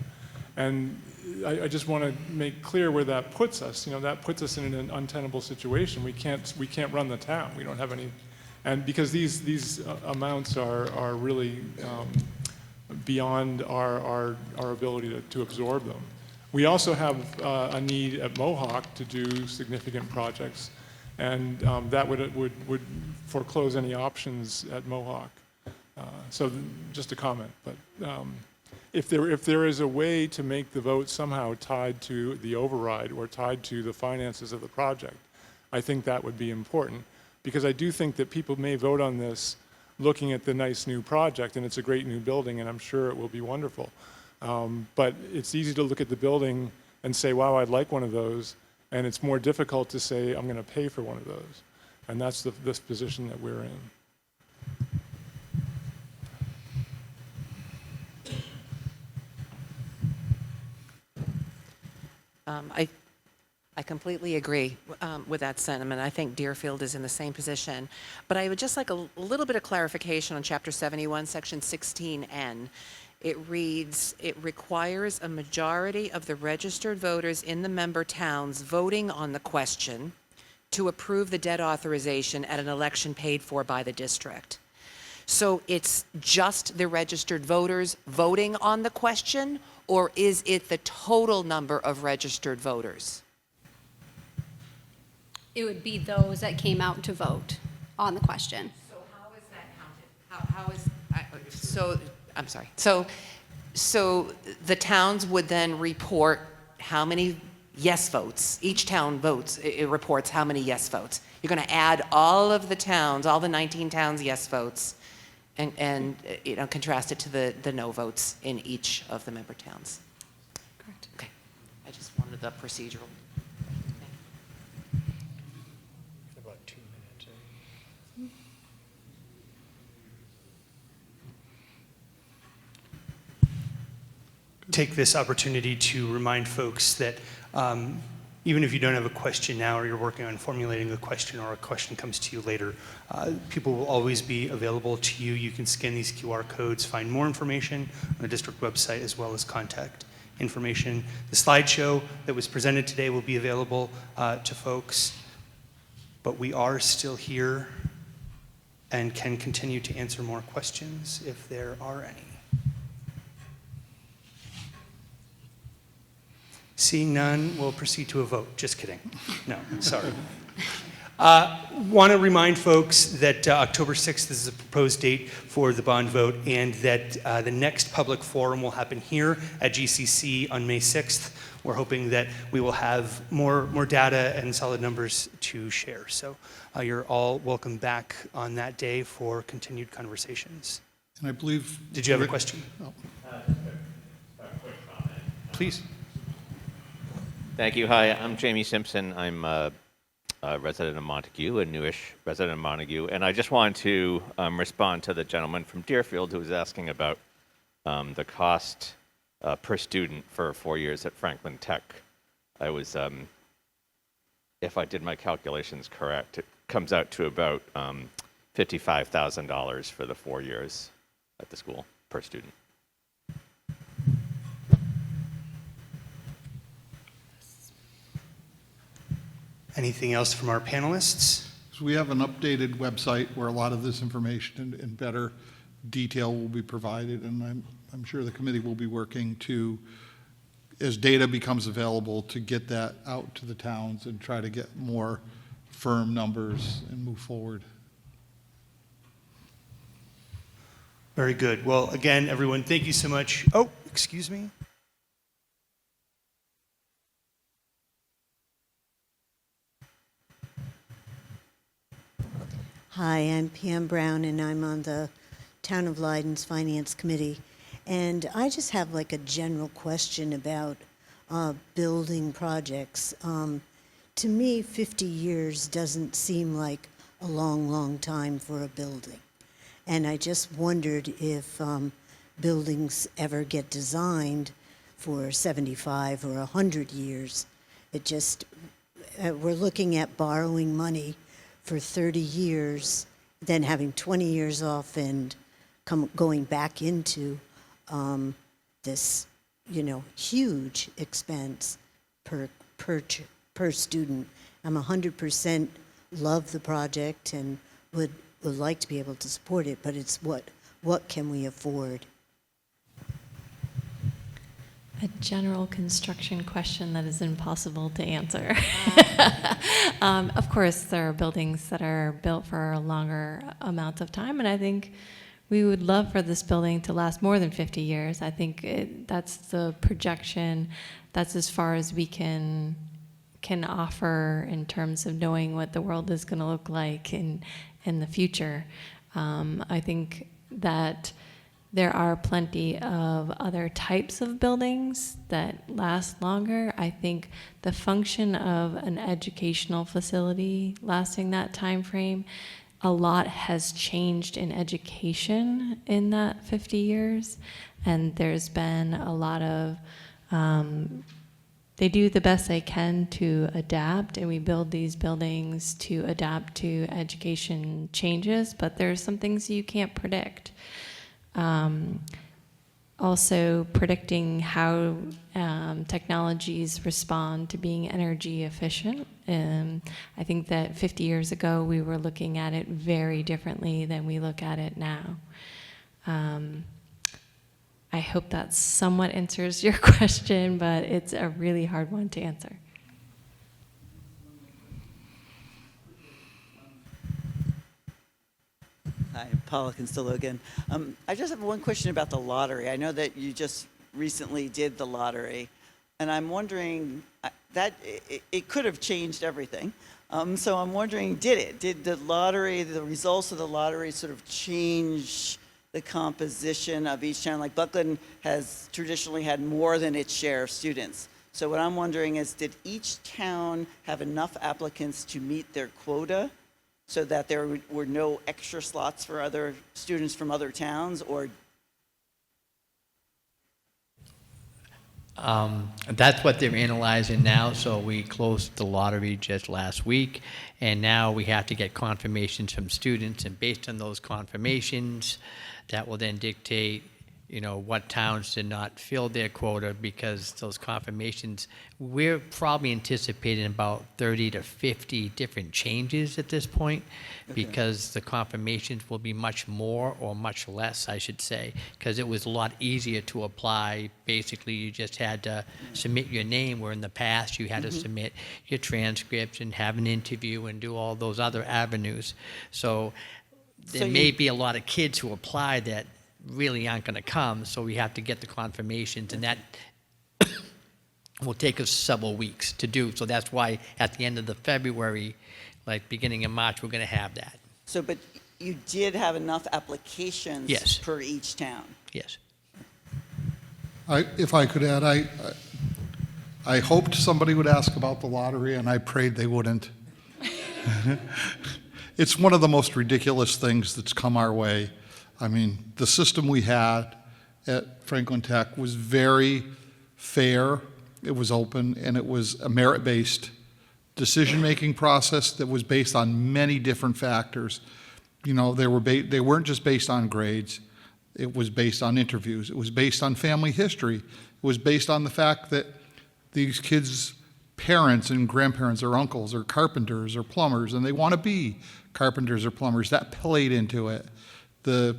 And I just want to make clear where that puts us. You know, that puts us in an untenable situation. We can't run the town. We don't have any, and because these amounts are really beyond our ability to absorb them. We also have a need at Mohawk to do significant projects, and that would foreclose any options at Mohawk. So just a comment, but if there is a way to make the vote somehow tied to the override or tied to the finances of the project, I think that would be important, because I do think that people may vote on this looking at the nice new project, and it's a great new building, and I'm sure it will be wonderful. But it's easy to look at the building and say, wow, I'd like one of those, and it's more difficult to say, I'm going to pay for one of those. And that's this position that we're in. I completely agree with that sentiment. I think Deerfield is in the same position. But I would just like a little bit of clarification on Chapter 71, Section 16N. It reads, it requires a majority of the registered voters in the member towns voting on the question to approve the debt authorization at an election paid for by the district. So it's just the registered voters voting on the question, or is it the total number of registered voters? It would be those that came out to vote on the question. So how is that counted? I'm sorry. So the towns would then report how many yes votes. Each town votes, it reports how many yes votes. You're going to add all of the towns, all the 19 towns' yes votes, and you know, contrast it to the no votes in each of the member towns. Correct. Okay. I just wanted the procedural. About 2 minutes. Take this opportunity to remind folks that even if you don't have a question now, or you're working on formulating a question, or a question comes to you later, people will always be available to you. You can scan these QR codes, find more information on the district website, as well as contact information. The slideshow that was presented today will be available to folks, but we are still here and can continue to answer more questions if there are any. Seeing none, we'll proceed to a vote. Just kidding. No, sorry. Want to remind folks that October 6th is the proposed date for the bond vote, and that the next public forum will happen here at GCC on May 6th. We're hoping that we will have more data and solid numbers to share. So you're all welcome back on that day for continued conversations. And I believe... Did you have a question? Oh. A quick comment. Please. Thank you. Hi, I'm Jamie Simpson. I'm a resident of Montague, a newish resident of Montague, and I just wanted to respond to the gentleman from Deerfield who was asking about the cost per student for 4 years at Franklin Tech. I was, if I did my calculations correct, it comes out to about $55,000 for the 4 years at the school per student. Anything else from our panelists? So we have an updated website where a lot of this information in better detail will be provided, and I'm sure the committee will be working to, as data becomes available, to get that out to the towns and try to get more firm numbers and move forward. Very good. Well, again, everyone, thank you so much. Oh, excuse me. Hi, I'm Pam Brown, and I'm on the Town of Leiden's Finance Committee. And I just have like a general question about building projects. To me, 50 years doesn't seem like a long, long time for a building. And I just wondered if buildings ever get designed for 75 or 100 years. It just, we're looking at borrowing money for 30 years, then having 20 years off and going back into this huge expense per student. I'm 100% love the project and would like to be able to support it, but it's what can we afford? A general construction question that is impossible to answer. Of course, there are buildings that are built for longer amounts of time, and I think we would love for this building to last more than 50 years. I think that's the projection. That's as far as we can offer in terms of knowing what the world is going to look like in the future. I think that there are plenty of other types of buildings that last longer. I think the function of an educational facility lasting that time frame, a lot has changed in education in that 50 years, and there's been a lot of they do the best they can to adapt, and we build these buildings to adapt to education changes, but there's some things you can't predict. Also predicting how technologies respond to being energy efficient. I think that 50 years ago we were looking at it very differently than we look at it now. I hope that somewhat answers your question, but it's a really hard one to answer. Hi, Paula Consillo again. I just have one question about the lottery. I know that you just recently did the lottery, and I'm wondering that it could have changed everything. So I'm wondering, did the lottery, the results of the lottery sort of change the composition of each town? Like Buckland has traditionally had more than its share of students. So what I'm wondering is, did each town have enough applicants to meet their quota so that there were no extra slots for other students from other towns, or? That's what they're analyzing now. So we closed the lottery just last week, and now we have to get confirmations from students, and based on those confirmations, that will then dictate, what towns did not fill their quota, because those confirmations, we're probably anticipating about 30 to 50 different changes at this point, because the confirmations will be much more or much less, I should say, because it was a lot easier to apply. Basically, you just had to submit your name, where in the past you had to submit your transcripts and have an interview and do all those other avenues. So there may be a lot of kids who apply that really aren't going to come, so we have to get the confirmations, and that will take us several weeks to do. So that's why at the end of the February, like beginning of March, we're going to have that. So, but you did have enough applications per each town? Yes. If I could add, I hoped somebody would ask about the lottery, and I prayed they wouldn't. It's one of the most ridiculous things that's come our way. I mean, the system we had at Franklin Tech was very fair, it was open, and it was a merit-based decision-making process that was based on many different factors. They weren't just based on grades. It was based on interviews. It was based on family history. It was based on the fact that these kids' parents and grandparents or uncles are carpenters or plumbers, and they want to be carpenters or plumbers. That played into it. The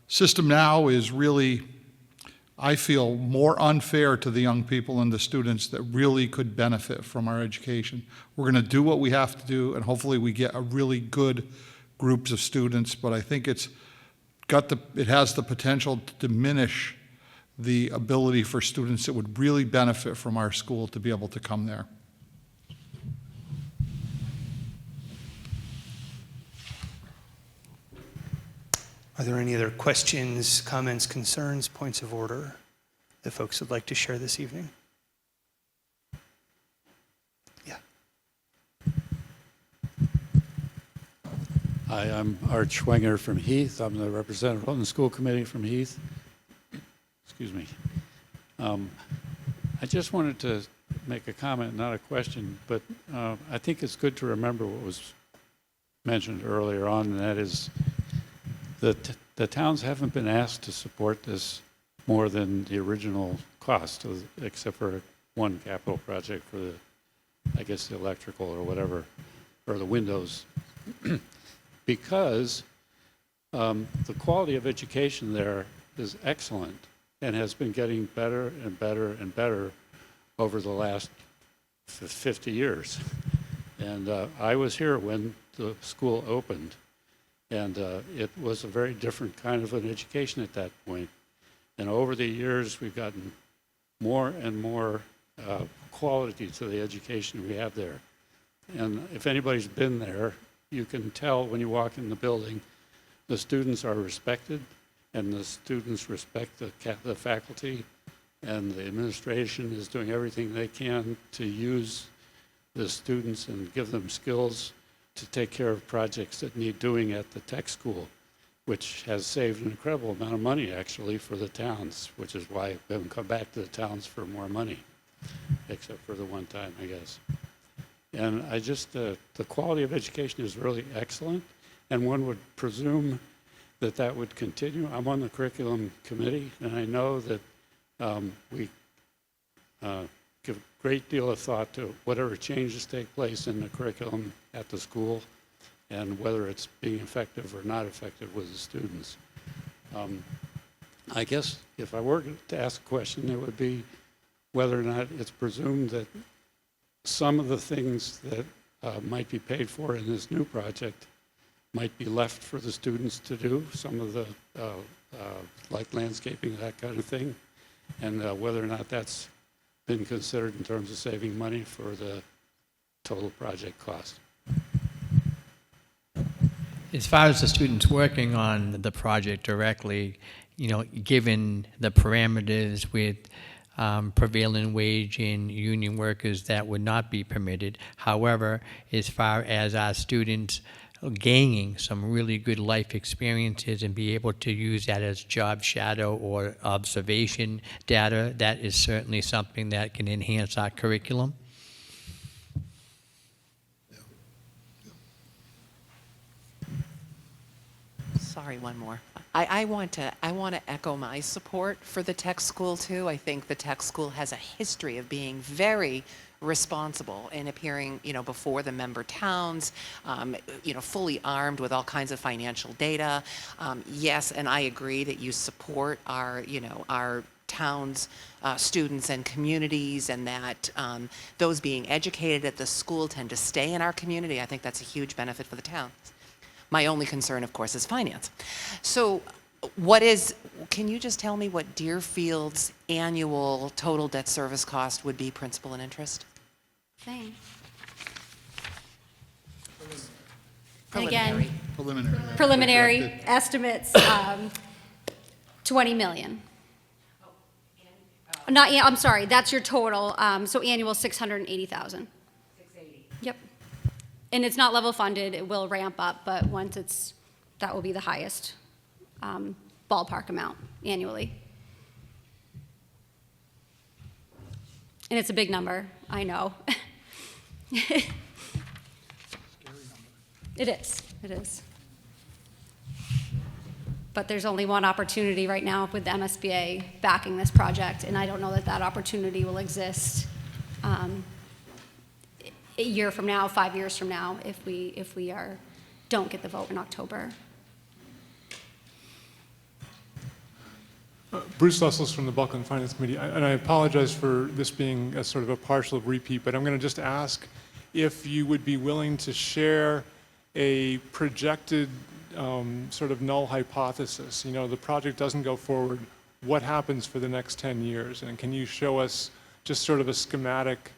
system now is really, I feel, more unfair to the young people and the students that really could benefit from our education. We're going to do what we have to do, and hopefully we get a really good groups of students, but I think it has the potential to diminish the ability for students that would really benefit from our school to be able to come there. Are there any other questions, comments, concerns, points of order that folks would like to share this evening? Yeah. Hi, I'm Art Schwenger from Heath. I'm the representative on the school committee from Heath. Excuse me. I just wanted to make a comment, not a question, but I think it's good to remember what was mentioned earlier on, and that is that the towns haven't been asked to support this more than the original cost, except for one capital project for the, I guess, the electrical or whatever, or the windows, because the quality of education there is excellent and has been getting better and better and better over the last 50 years. And I was here when the school opened, and it was a very different kind of an education at that point. And over the years, we've gotten more and more quality to the education we have there. And if anybody's been there, you can tell when you walk in the building, the students are respected, and the students respect the faculty, and the administration is doing everything they can to use the students and give them skills to take care of projects that need doing at the tech school, which has saved an incredible amount of money, actually, for the towns, which is why we haven't come back to the towns for more money, except for the one time, I guess. And I just, the quality of education is really excellent, and one would presume that that would continue. I'm on the curriculum committee, and I know that we give a great deal of thought to whatever changes take place in the curriculum at the school and whether it's being effective or not effective with the students. I guess if I were to ask a question, it would be whether or not it's presumed that some of the things that might be paid for in this new project might be left for the students to do, some of the, like landscaping, that kind of thing, and whether or not that's been considered in terms of saving money for the total project cost. As far as the students working on the project directly, you know, given the parameters with prevailing wage and union workers, that would not be permitted. However, as far as our students gaining some really good life experiences and be able to use that as job shadow or observation data, that is certainly something that can enhance our curriculum. Sorry, one more. I want to echo my support for the tech school too. I think the tech school has a history of being very responsible in appearing, you know, before the member towns, you know, fully armed with all kinds of financial data. Yes, and I agree that you support our, you know, our towns, students and communities, and that those being educated at the school tend to stay in our community. I think that's a huge benefit for the towns. My only concern, of course, is finance. So can you just tell me what Deerfield's annual total debt service cost would be, principal and interest? Same. Preliminary. Preliminary estimates, 20 million. I'm sorry, that's your total, so annual 680,000. 680. Yep. And it's not level funded, it will ramp up, but once that will be the highest ballpark amount annually. And it's a big number, I know. It is. But there's only one opportunity right now with the MSBA backing this project, and I don't know that opportunity will exist a year from now, 5 years from now, if we don't get the vote in October. Bruce Lessels from the Buckland Finance Committee, and I apologize for this being a sort of a partial repeat, but I'm going to just ask if you would be willing to share a projected sort of null hypothesis. You know, the project doesn't go forward, what happens for the next 10 years? And can you show us just sort of a schematic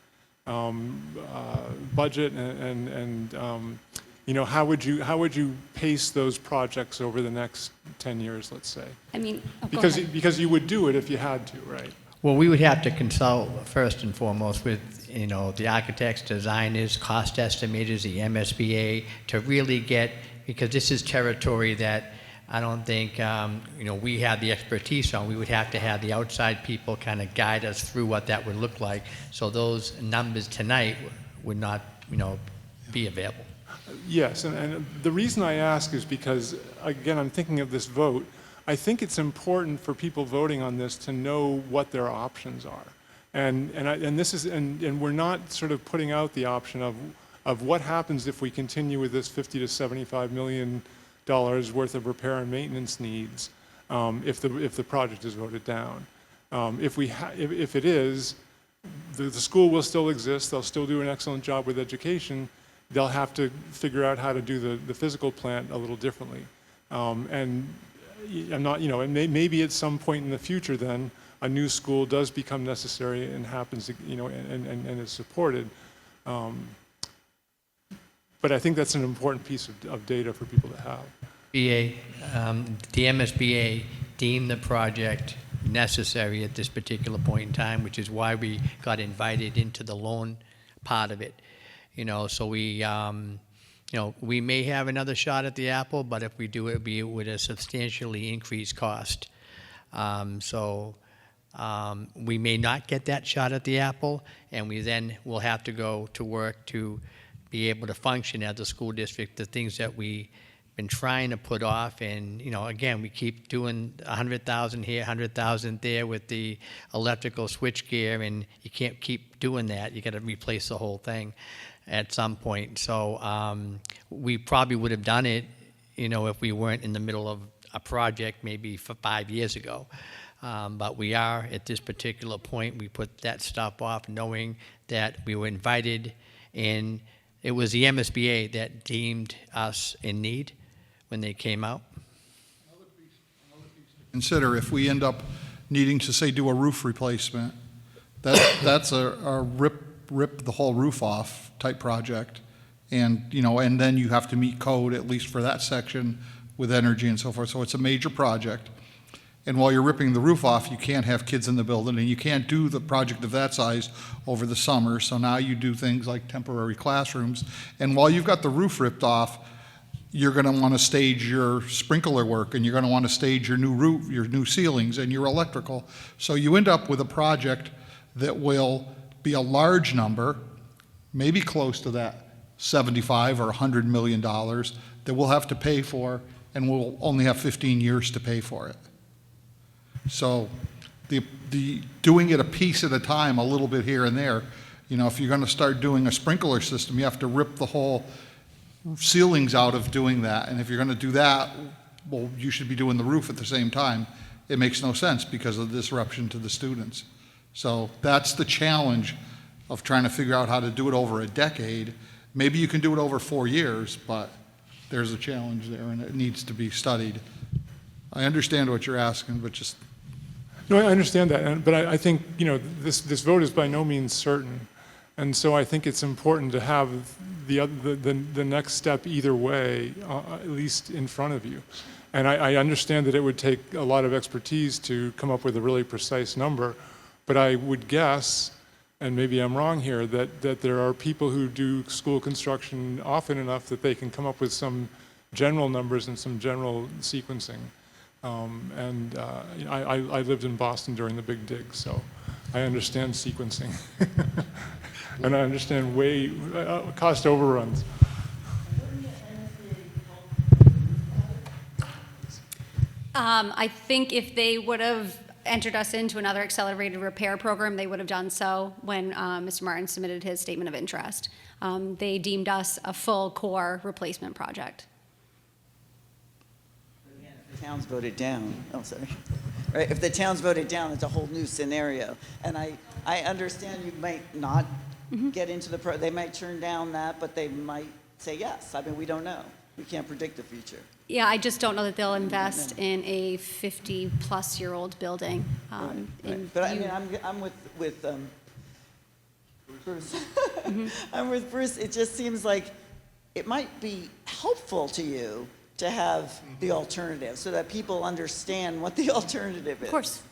budget and you know, how would you pace those projects over the next 10 years, let's say? I mean, because you would do it if you had to, right? Well, we would have to consult first and foremost with, you know, the architects, designers, cost estimators, the MSBA, to really get, because this is territory that I don't think, you know, we have the expertise on. We would have to have the outside people kind of guide us through what that would look like. So those numbers tonight would not, you know, be available. Yes, and the reason I ask is because, again, I'm thinking of this vote. I think it's important for people voting on this to know what their options are. And we're not sort of putting out the option of what happens if we continue with this $50 to $75 million worth of repair and maintenance needs if the project is voted down. If it is, the school will still exist. They'll still do an excellent job with education. They'll have to figure out how to do the physical plant a little differently. And I'm not, and maybe at some point in the future then, a new school does become necessary and happens, and is supported. But I think that's an important piece of data for people to have. The MSBA deemed the project necessary at this particular point in time, which is why we got invited into the loan part of it. So we, we may have another shot at the apple, but if we do, it would be with a substantially increased cost. We may not get that shot at the apple, and we then will have to go to work to be able to function as a school district, the things that we've been trying to put off. And, again, we keep doing 100,000 here, 100,000 there with the electrical switchgear, and you can't keep doing that. You got to replace the whole thing at some point. So we probably would have done it, if we weren't in the middle of a project maybe 5 years ago. But we are at this particular point. We put that stuff off knowing that we were invited, and it was the MSBA that deemed us in need when they came out. Consider if we end up needing to, say, do a roof replacement, that's a rip the whole roof off type project. And, and then you have to meet code, at least for that section, with energy and so forth. So it's a major project. And while you're ripping the roof off, you can't have kids in the building, and you can't do the project of that size over the summer. So now you do things like temporary classrooms. And while you've got the roof ripped off, you're going to want to stage your sprinkler work, and you're going to want to stage your new roof, your new ceilings, and your electrical. So you end up with a project that will be a large number, maybe close to that $75 or $100 million that we'll have to pay for, and we'll only have 15 years to pay for it. So the doing it a piece at a time, a little bit here and there, if you're going to start doing a sprinkler system, you have to rip the whole ceilings out of doing that. And if you're going to do that, well, you should be doing the roof at the same time. It makes no sense because of the disruption to the students. So that's the challenge of trying to figure out how to do it over a decade. Maybe you can do it over 4 years, but there's a challenge there, and it needs to be studied. I understand what you're asking, but just... No, I understand that, but I think, this vote is by no means certain. And so I think it's important to have the next step either way, at least in front of you. And I understand that it would take a lot of expertise to come up with a really precise number, but I would guess, and maybe I'm wrong here, that there are people who do school construction often enough that they can come up with some general numbers and some general sequencing. I lived in Boston during the Big Dig, so I understand sequencing. And I understand cost overruns. I think if they would have entered us into another accelerated repair program, they would have done so when Mr. Martin submitted his statement of interest. They deemed us a full core replacement project. The town's voted down. Oh, sorry. Right? If the town's voted down, it's a whole new scenario. And I understand you might not get into they might turn down that, but they might say yes. I mean, we don't know. We can't predict the future. Yeah, I just don't know that they'll invest in a 50-plus-year-old building. Right. But I mean, I'm with Bruce. I'm with Bruce. It just seems like it might be helpful to you to have the alternative so that people understand what the alternative is. Of course.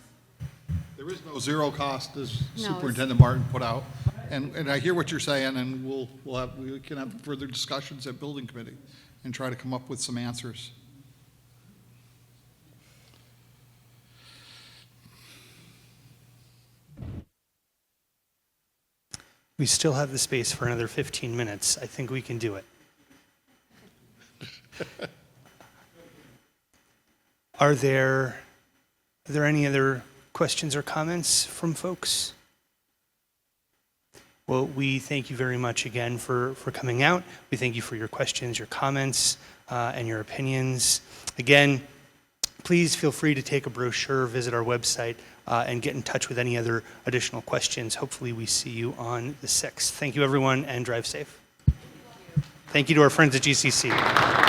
There is no zero cost, as Superintendent Martin put out. And I hear what you're saying, and we can have further discussions at Building Committee and try to come up with some answers. We still have the space for another 15 minutes. I think we can do it. Are there any other questions or comments from folks? Well, we thank you very much again for coming out. We thank you for your questions, your comments, and your opinions. Again, please feel free to take a brochure, visit our website, and get in touch with any other additional questions. Hopefully we see you on the 6th. Thank you, everyone, and drive safe. Thank you to our friends at GCC.